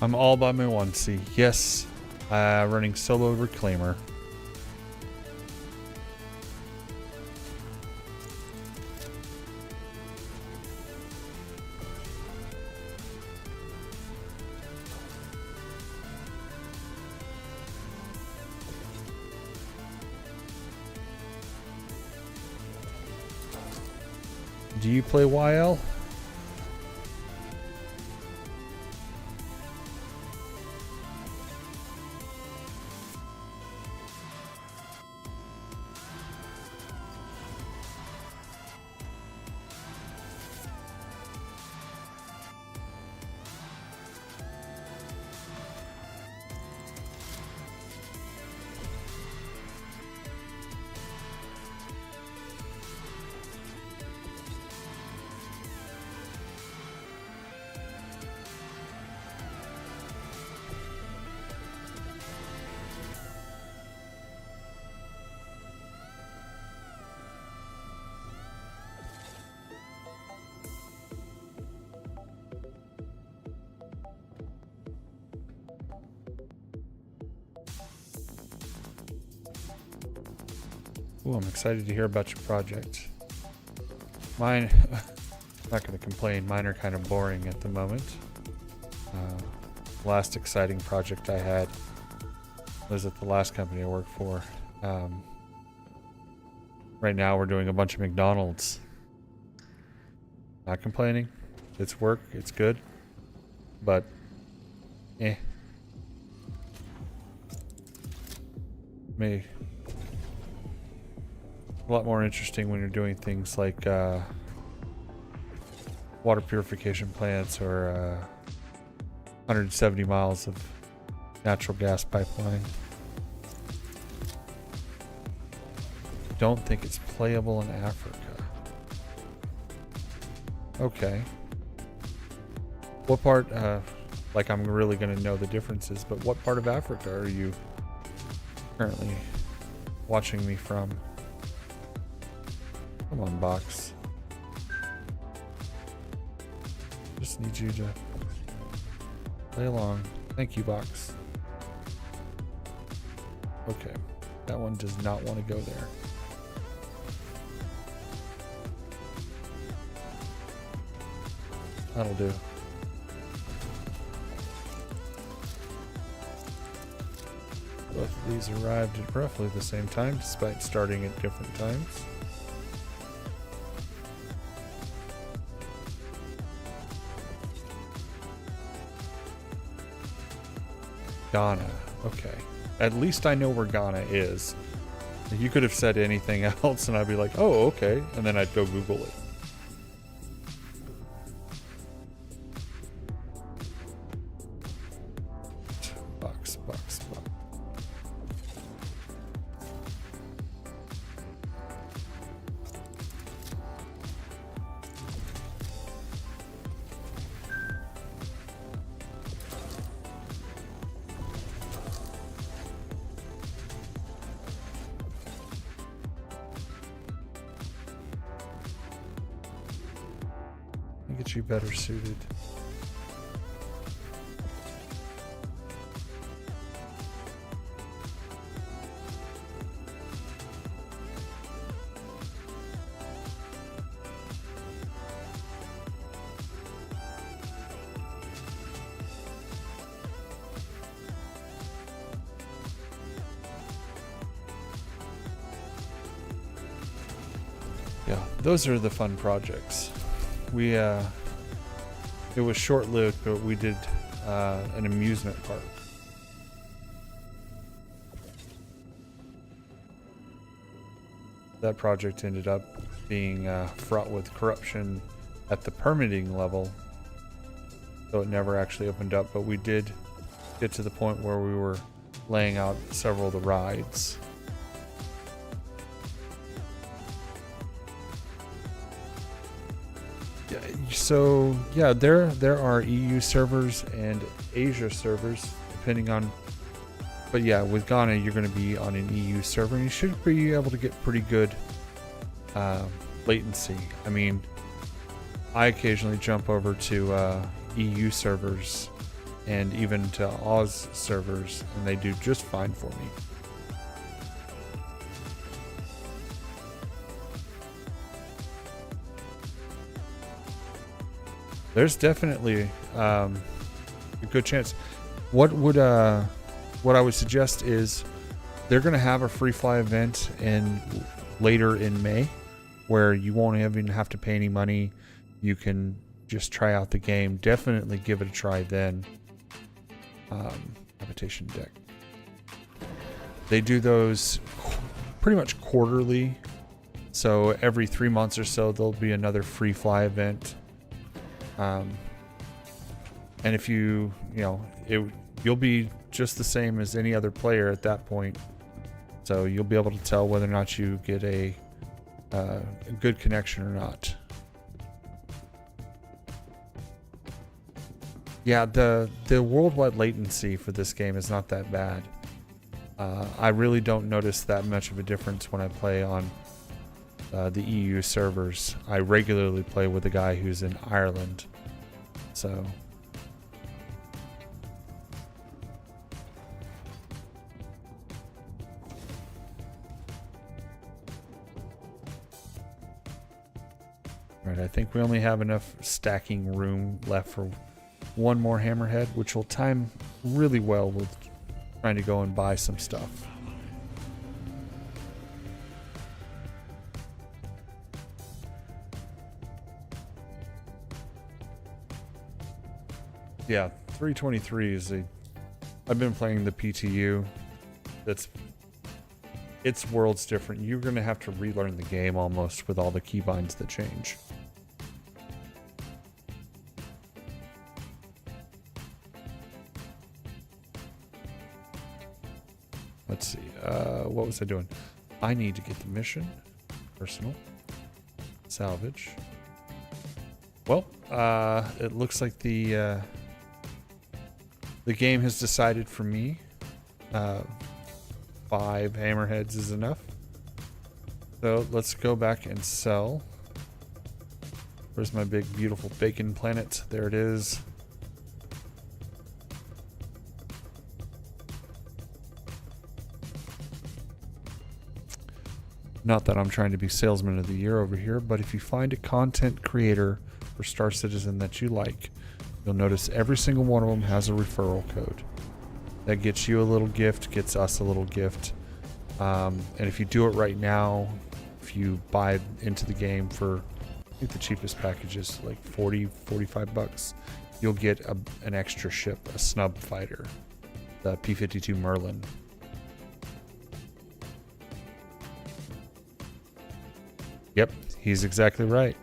I'm all by my onesie. Yes, running solo reclaimer. Do you play YL? Ooh, I'm excited to hear about your project. Mine, not going to complain, mine are kind of boring at the moment. Last exciting project I had was at the last company I worked for. Right now we're doing a bunch of McDonald's. Not complaining. It's work, it's good. But, a lot more interesting when you're doing things like water purification plants or 170 miles of natural gas pipeline. Don't think it's playable in Africa. Okay. What part, like I'm really going to know the differences, but what part of Africa are you currently watching me from? Come on, box. Just need you to play along. Thank you, box. Okay. That one does not want to go there. That'll do. Both of these arrived at roughly the same time, despite starting at different times. Ghana. Okay. At least I know where Ghana is. You could have said anything else and I'd be like, oh, okay. And then I'd go Google it. Box. me get you better suited. Yeah, those are the fun projects. We it was short-lived, but we did an amusement park. That project ended up being fraught with corruption at the permitting level, so it never actually opened up, but we did get to the point where we were laying out several of the rides. So yeah, there are EU servers and Asia servers, depending on. But yeah, with Ghana, you're going to be on an EU server, and you should be able to get pretty good latency. I mean, I occasionally jump over to EU servers and even to Oz servers, and they do just fine for me. There's definitely a good chance. What I would suggest is they're going to have a free fly event later in May, where you won't even have to pay any money. You can just try out the game. Definitely give it a try then. Habitation deck. They do those pretty much quarterly. So every 3 months or so, there'll be another free fly event. And if you'll be just the same as any other player at that point. So you'll be able to tell whether or not you get a good connection or not. Yeah, the worldwide latency for this game is not that bad. I really don't notice that much of a difference when I play on the EU servers. I regularly play with a guy who's in Ireland, so right. I think we only have enough stacking room left for one more hammerhead, which will time really well with trying to go and buy some stuff. Yeah, 323 is I've been playing the PTU. It's worlds different. You're going to have to relearn the game almost with all the keybinds that change. Let's see. What was I doing? I need to get the mission. Personal. Salvage. Well, it looks like the game has decided for me 5 hammerheads is enough. So let's go back and sell. Where's my big beautiful bacon planet? There it is. Not that I'm trying to be salesman of the year over here, but if you find a content creator for Star Citizen that you like, you'll notice every single one of them has a referral code. That gets you a little gift, gets us a little gift. And if you do it right now, if you buy into the game for, I think the cheapest package is like 40, 45 bucks, you'll get an extra ship, a snub fighter, the P-52 Merlin. Yep, he's exactly right.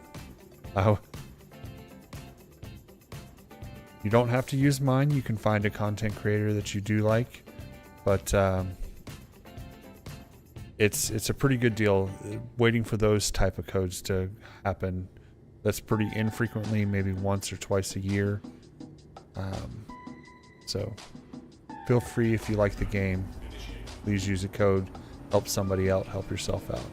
You don't have to use mine. You can find a content creator that you do like, but it's a pretty good deal. Waiting for those type of codes to happen, that's pretty infrequently, maybe once or twice a year. So feel free, if you like the game, please use a code. Help somebody out. Help yourself out.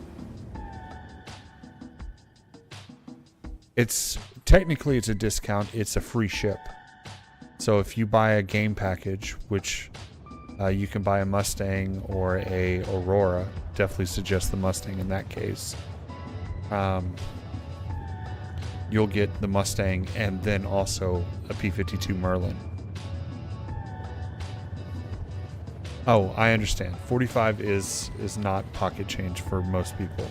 It's technically it's a discount. It's a free ship. So if you buy a game package, which you can buy a Mustang or a Aurora, definitely suggest the Mustang in that case. You'll get the Mustang and then also a P52 Merlin. Oh, I understand. 45 is not pocket change for most people.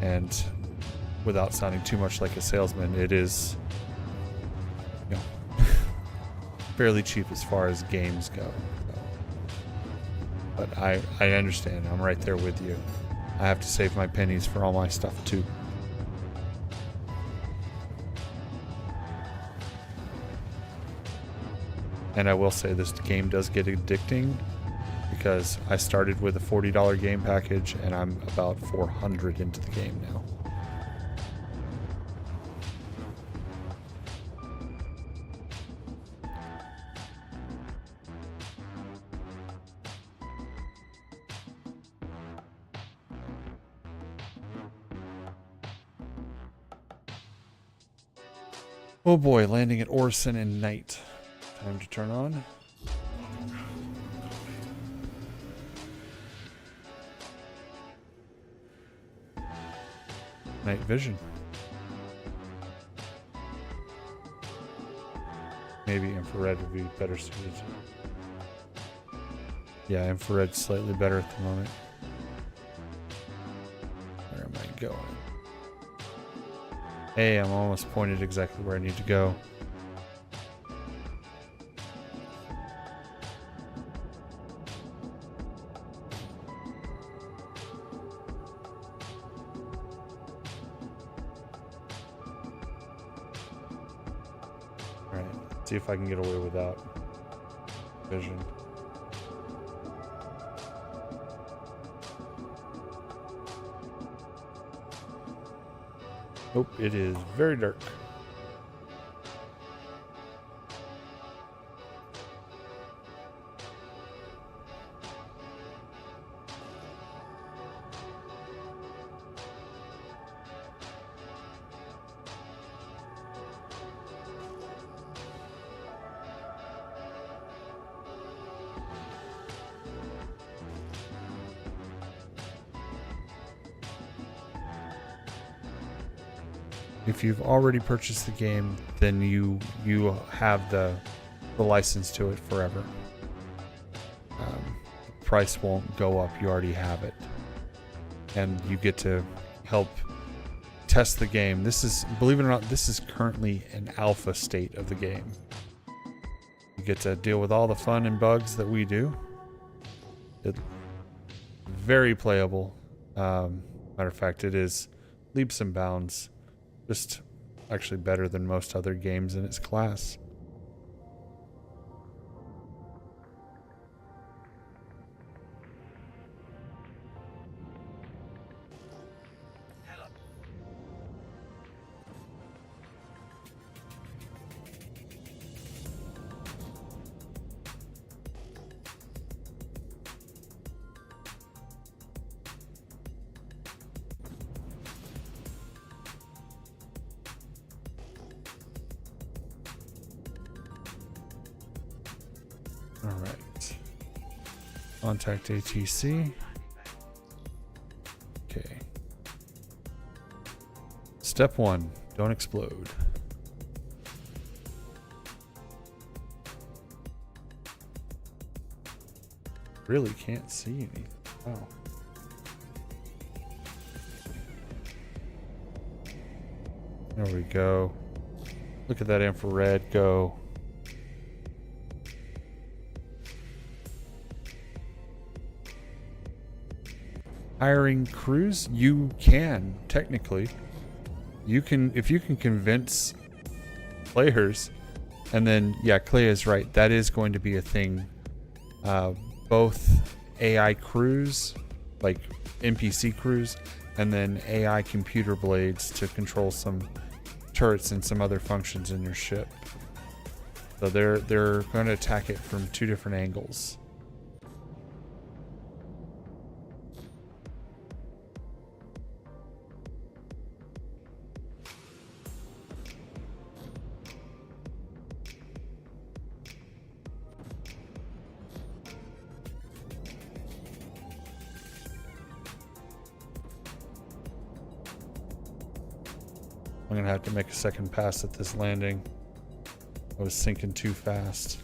And without sounding too much like a salesman, it is, you know, fairly cheap as far as games go. So. But I understand. I'm right there with you. I have to save my pennies for all my stuff too. And I will say this game does get addicting because I started with a $40 game package and I'm about 400 into the game now. Oh boy, landing at Orson and night. Time to turn on. Night vision. Maybe infrared would be better suited. Yeah, infrared's slightly better at the moment. Where am I going? Hey, I'm almost pointed exactly where I need to go. Alright, see if I can get away without vision. Oh, it is very dark. If you've already purchased the game, then you have the license to it forever. The price won't go up. You already have it, and you get to help test the game. This is, believe it or not, this is currently an alpha state of the game. You get to deal with all the fun and bugs that we do. It's very playable. Matter of fact, it is leaps and bounds. Just actually better than most other games in its class. All right. Contact ATC. Okay. Step 1, don't explode. Really can't see anything. Wow. There we go. Look at that infrared go. Hiring crews, you can technically. You can, if you can convince players, and then yeah, Clea is right. That is going to be a thing. Both AI crews, like NPC crews, and then AI computer blades to control some turrets and some other functions in your ship. So they're going to attack it from two different angles. I'm gonna have to make a second pass at this landing. I was sinking too fast.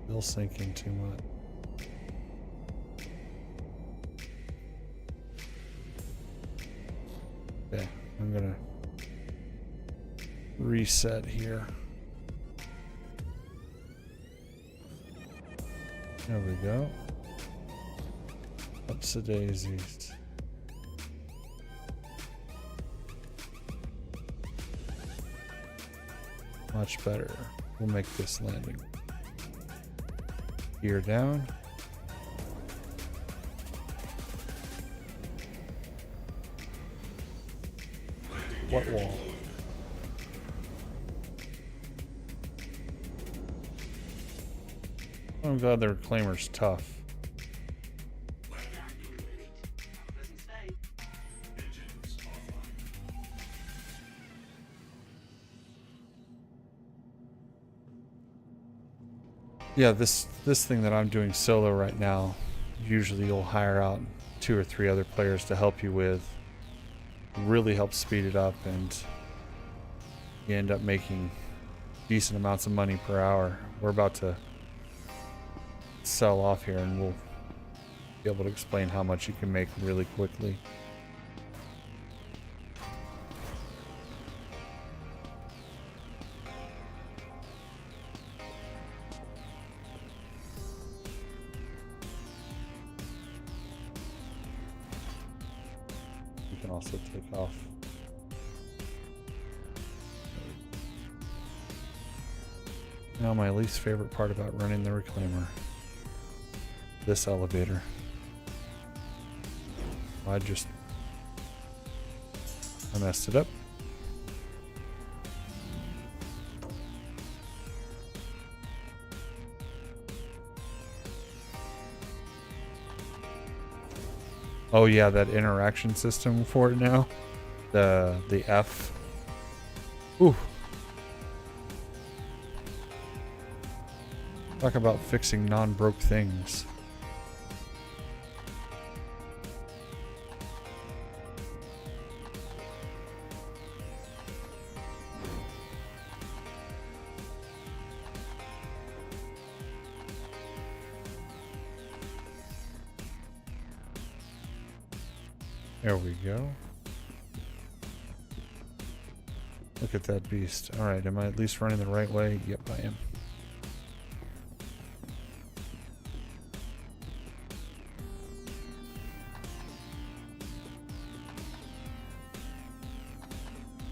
Still sinking too much. Okay, I'm gonna reset here. There we go. Ups the daisies. Much better. We'll make this landing. Gear down. What wall? I'm glad the reclaimer's tough. Yeah, this thing that I'm doing solo right now, usually you'll hire out 2 or 3 other players to help you with. Really helps speed it up, and you end up making decent amounts of money per hour. We're about to sell off here, and we'll be able to explain how much you can make really quickly. You can also take off. Now my least favorite part about running the reclaimer. This elevator. I messed it up. Oh yeah, that interaction system for it now. The F. Ooh. Talk about fixing non-broke things. There we go. Look at that beast. Alright, am I at least running the right way? Yep, I am.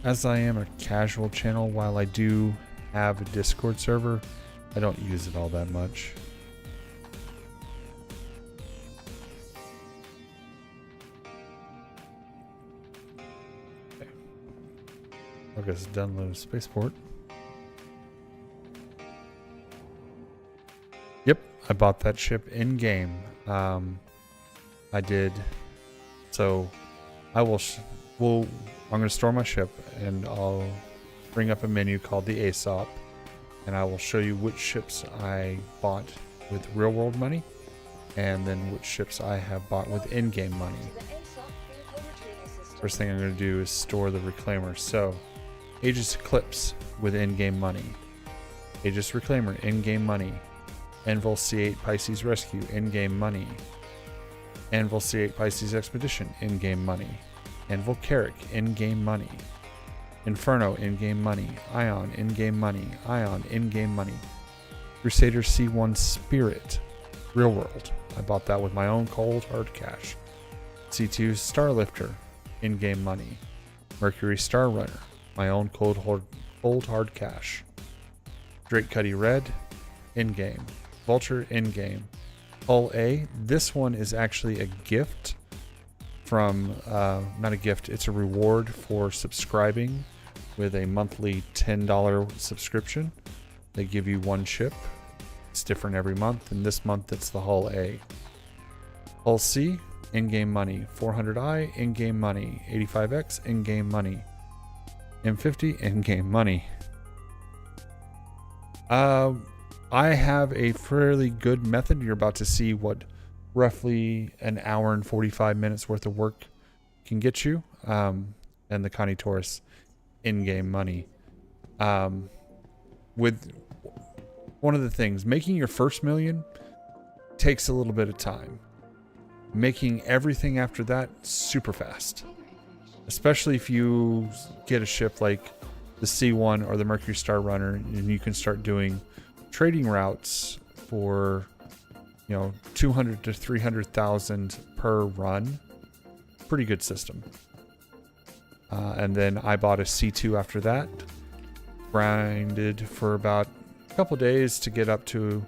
As I am a casual channel, while I do have a Discord server, I don't use it all that much. I guess download spaceport. Yep, I bought that ship in game. I did. So I will. I'm going to store my ship, and I'll bring up a menu called the ASOP, and I will show you which ships I bought with real-world money, and then which ships I have bought with in-game money. First thing I'm going to do is store the reclaimer. So, Aegis Eclipse with in-game money, Aegis Reclaimer in-game money, Anvil C8 Pisces Rescue in-game money, Anvil C8 Pisces Expedition in-game money, Anvil Carrick in-game money, Inferno in-game money, Ion in-game money, Ion in-game money, Crusader C1 Spirit real world. I bought that with my own cold hard cash. C2 Starlifter in-game money, Mercury Star Runner, my own cold hard cash, Drake Cuddy Red in-game, Vulture in-game, Hull A. This one is actually a gift from, not a gift, it's a reward for subscribing with a monthly $10 subscription. They give you one ship. It's different every month, and this month it's the Hull A. Hull C, in-game money. 400i, in-game money. 85X, in-game money. M50, in-game money. I have a fairly good method. You're about to see what roughly an hour and 45 minutes worth of work can get you, and the Connie Taurus in-game money. With one of the things, making your first million takes a little bit of time. Making everything after that super fast, especially if you get a ship like the C1 or the Mercury Star Runner, and you can start doing trading routes for, you know, 200 to 300,000 per run. Pretty good system. And then I bought a C2 after that, grinded for about a couple days to get up to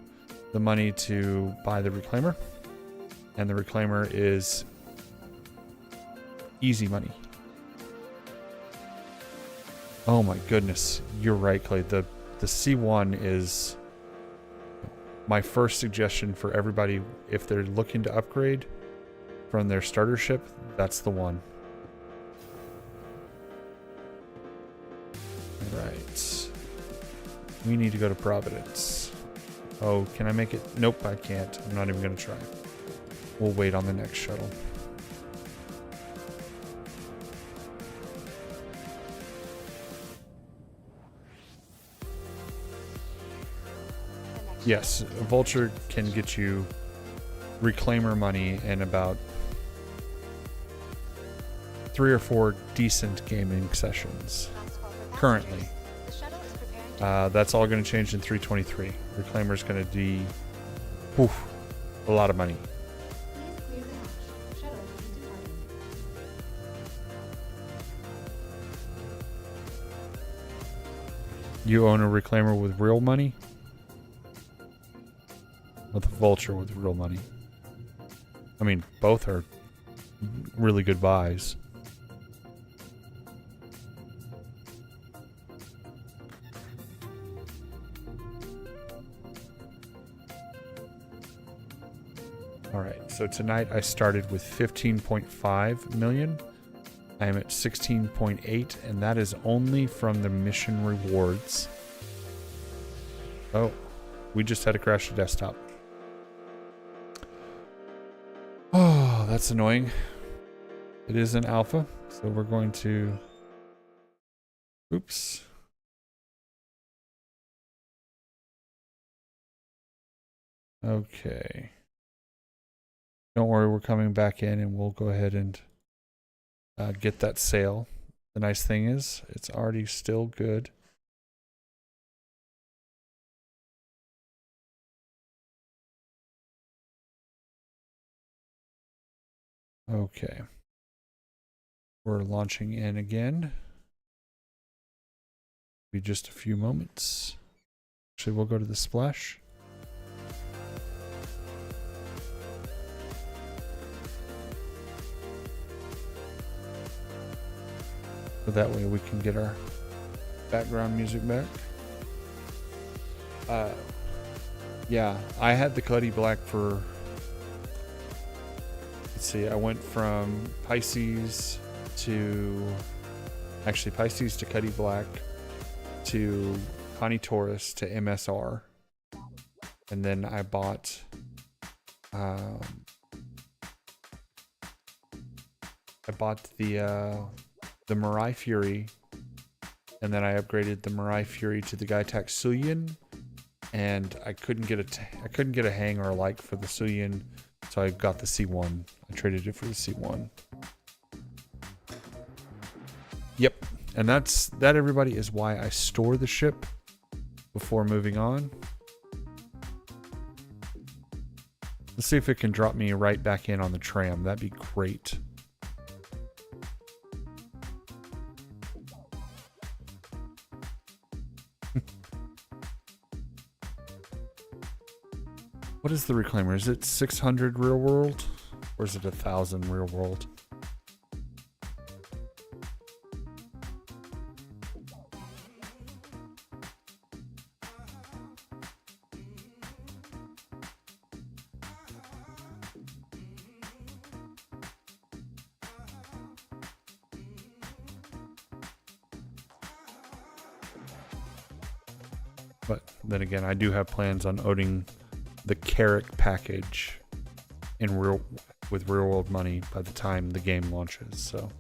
the money to buy the Reclaimer. And the Reclaimer is easy money. Oh my goodness, you're right, Clay. The C1 is my first suggestion for everybody if they're looking to upgrade from their starter ship. That's the one. Right. We need to go to Providence. Oh, can I make it? Nope, I can't. I'm not even going to try. We'll wait on the next shuttle. Yes, Vulture can get you Reclaimer money in about 3 or 4 decent gaming sessions. Currently. That's all going to change in 323. Reclaimer is going to be a lot of money. You own a Reclaimer with real money? With a Vulture with real money? I mean, both are really good buys. Alright, so tonight I started with 15.5 million. I am at 16.8, and that is only from the mission rewards. Oh, we just had to crash the desktop. Oh, that's annoying. It is an alpha, so we're going to... Oops. Okay. Don't worry, we're coming back in and we'll go ahead and get that sale. The nice thing is, it's already still good. Okay. We're launching in again. Be just a few moments. Actually, we'll go to the splash. So that way we can get our background music back. Yeah, I had the Cuddy Black for... Let's see, I went from Pisces to... Actually, Pisces to Cuddy Black to Connie Taurus to MSR. And then I bought... I bought the Mirai Fury, and then I upgraded the Mirai Fury to the Gaitak Suyin, and I couldn't get a hang or a like for the Suyin, so I got the C1. I traded it for the C1. Yep, and that everybody is why I store the ship before moving on. Let's see if it can drop me right back in on the tram. That'd be great. What is the Reclaimer? Is it 600 real world? Or is it 1,000 real world? But then again, I do have plans on owning the Carrick package with real world money by the time the game launches. So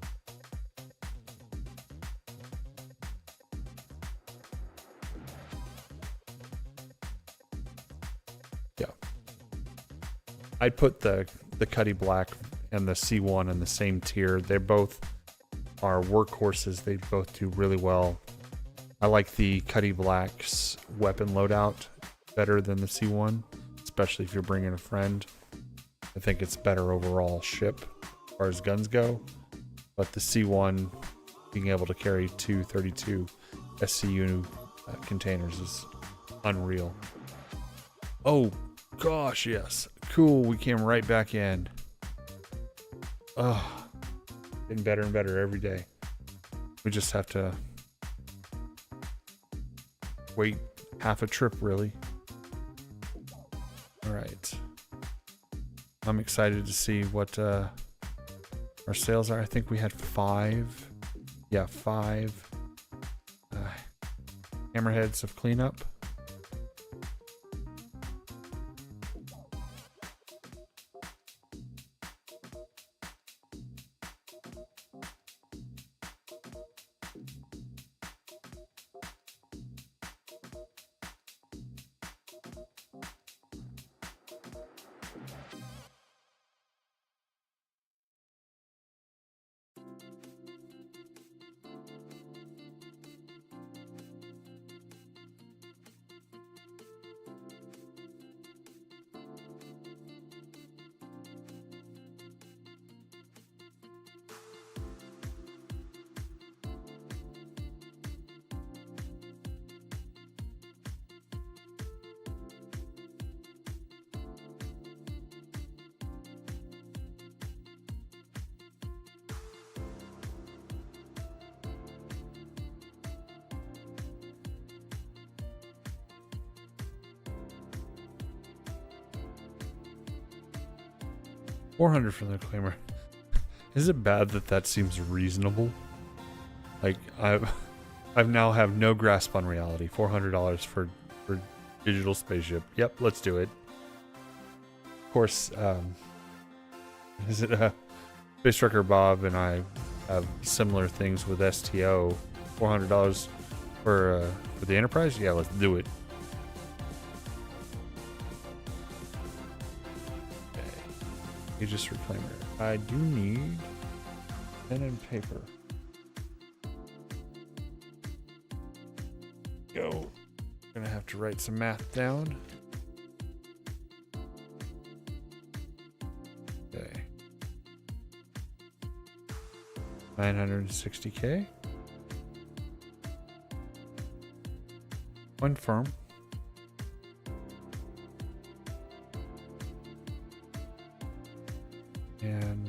yeah, I'd put the Cuddy Black and the C1 in the same tier. They both are workhorses. They both do really well. I like the Cuddy Black's weapon loadout better than the C1, especially if you're bringing a friend. I think it's better overall ship as far as guns go. But the C1 being able to carry 232 SCU containers is unreal. Oh gosh, yes. Cool, we came right back in. Oh, getting better and better every day. We just have to wait half a trip, really. All right. I'm excited to see what our sales are. I think we had 5. Yeah, 5 hammerheads of cleanup. $400 for the claimer. Is it bad that that seems reasonable? Like I've now have no grasp on reality. $400 for digital spaceship. Yep, let's do it. Of course, is it Space Trucker Bob and I have similar things with STO. $400 for the Enterprise. Yeah, let's do it. Aegis Reclaimer. I do need pen and paper. Go. Gonna have to write some math down. Okay. 960K. One firm. And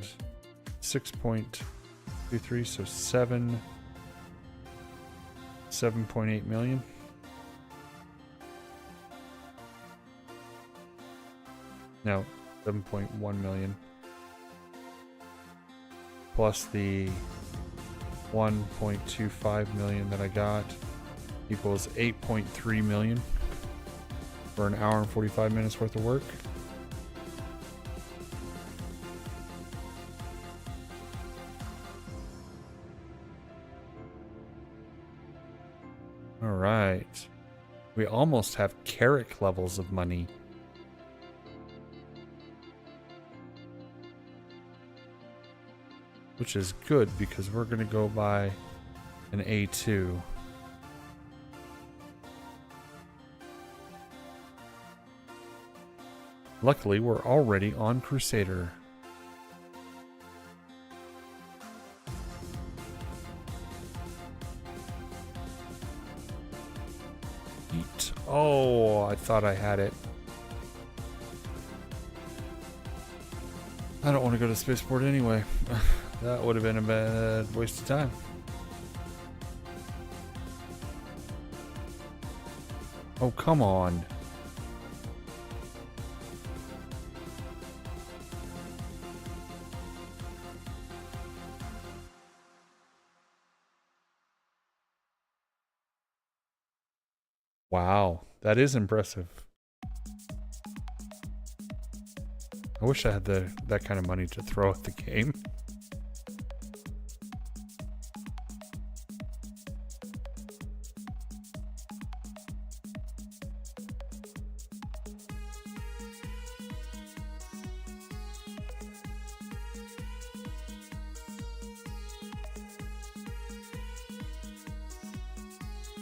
6.23, so 7.8 million. No, 7.1 million. Plus the 1.25 million that I got equals 8.3 million for an hour and 45 minutes worth of work. All right. We almost have Carrick levels of money. Which is good because we're going to go buy an A2. Luckily, we're already on Crusader. Eat. Oh, I thought I had it. I don't want to go to spaceport anyway. That would have been a bad waste of time. Oh, come on. Wow. That is impressive. I wish I had that kind of money to throw at the game.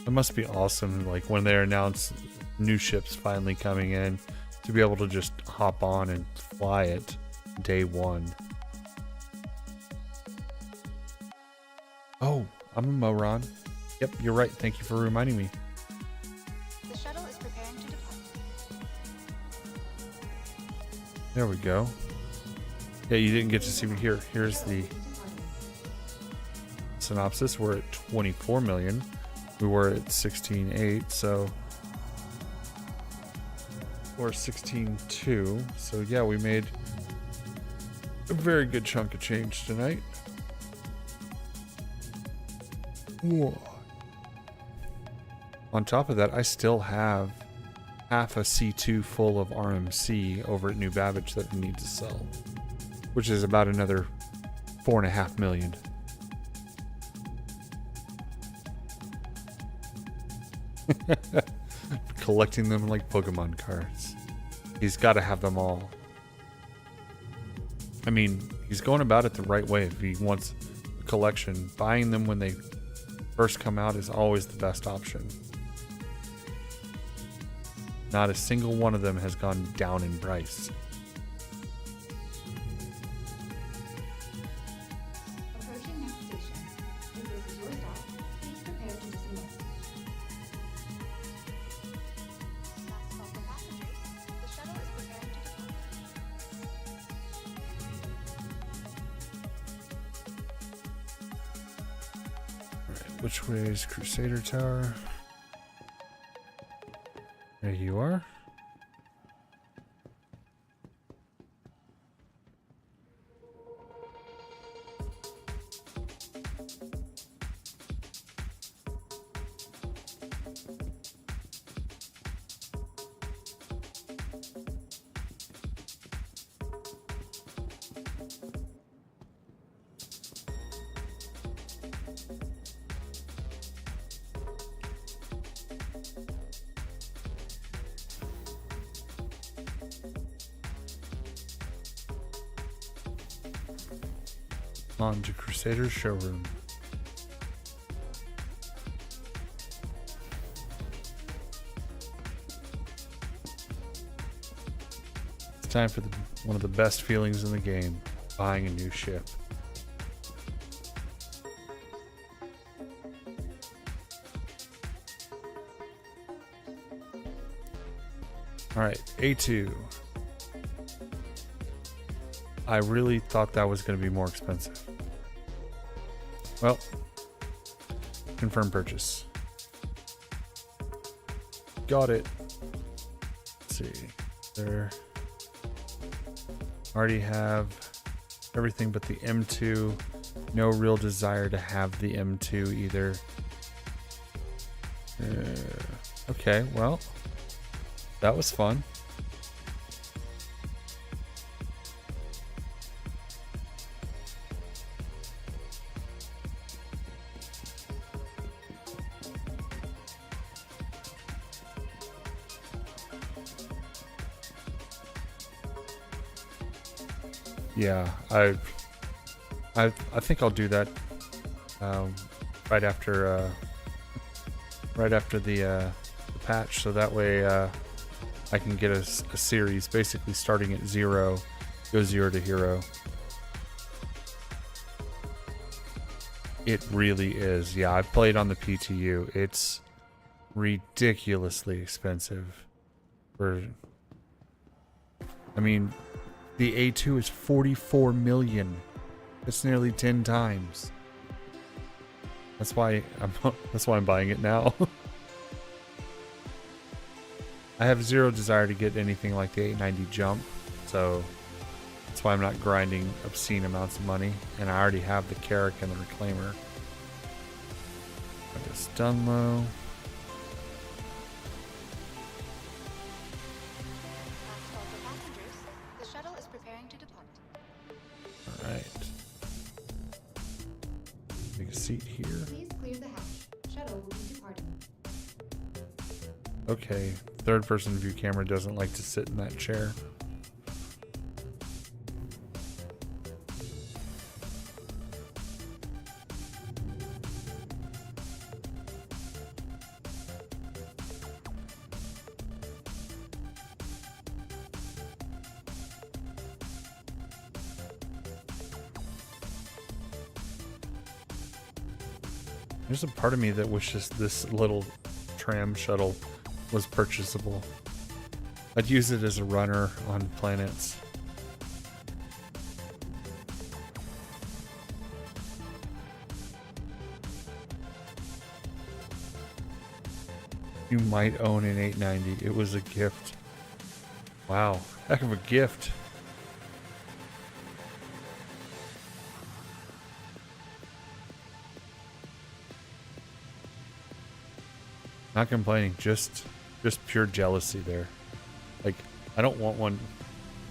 It must be awesome, like when they announce new ships finally coming in, to be able to just hop on and fly it day one. Oh, I'm a moron. Yep, you're right. Thank you for reminding me. The shuttle is preparing to depart. There we go. Yeah, you didn't get to see me here. Here's the synopsis. We're at 24 million. We were at 16.8, so or 16.2. So yeah, we made a very good chunk of change tonight. Whoa. On top of that, I still have half a C2 full of RMC over at New Babbage that we need to sell, which is about another 4.5 million. Collecting them like Pokemon cards. He's got to have them all. I mean, he's going about it the right way. If he wants a collection, buying them when they first come out is always the best option. Not a single one of them has gone down in price. Approaching next station. If this is your stop, please prepare to dismiss. Last call for passengers. The shuttle is preparing to depart. Alright, which way is Crusader Tower? There you are. On to Crusader's showroom. It's time for one of the best feelings in the game, buying a new ship. Alright, A2. I really thought that was going to be more expensive. Well, confirm purchase. Got it. Let's see. There. Already have everything but the M2. No real desire to have the M2 either. Okay, well, that was fun. Yeah, I think I'll do that right after the patch, so that way I can get a series basically starting at 0, go 0 to hero. It really is. Yeah, I played on the PTU. It's ridiculously expensive. I mean, the A2 is 44 million. That's nearly 10 times. That's why I'm buying it now. I have zero desire to get anything like the 890 jump, so that's why I'm not grinding obscene amounts of money, and I already have the Carrack and the Reclaimer. I guess Dunlow. seat here. Please clear the hatch. Shuttle will be departing. Okay, third person view camera doesn't like to sit in that chair. There's a part of me that wishes this little tram shuttle was purchasable. I'd use it as a runner on planets. You might own an 890. It was a gift. Wow, heck of a gift. Not complaining, just pure jealousy there. Like, I don't want one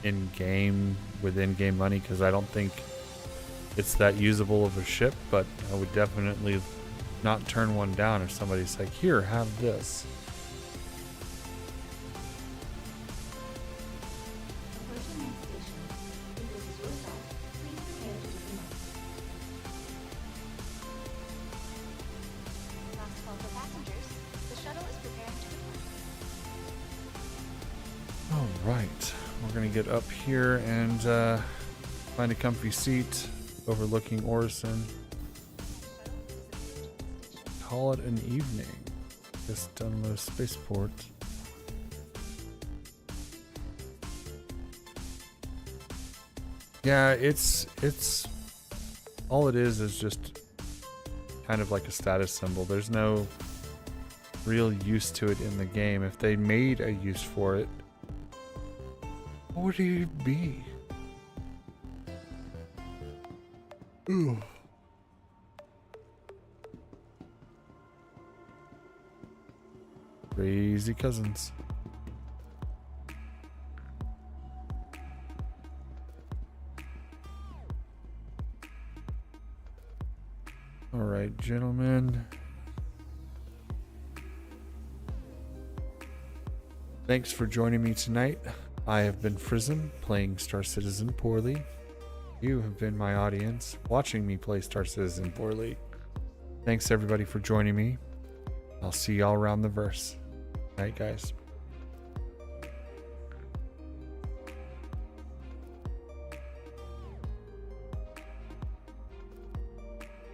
in game with in-game money because I don't think it's that usable of a ship, but I would definitely not turn one down if somebody's like, here, have this. Approaching next station. If this is your stop, please prepare to disembark. Last call for passengers. The shuttle is preparing to depart. All right, we're gonna get up here and find a comfy seat overlooking Orison. Call it an evening. Just done the spaceport. Yeah, it's all it is just kind of like a status symbol. There's no real use to it in the game. If they made a use for it, what would it be? Ooh. Crazy cousins. All right, gentlemen. Thanks for joining me tonight. I have been Frism, playing Star Citizen poorly. You have been my audience, watching me play Star Citizen poorly. Thanks everybody for joining me. I'll see y'all around the verse. Night, guys.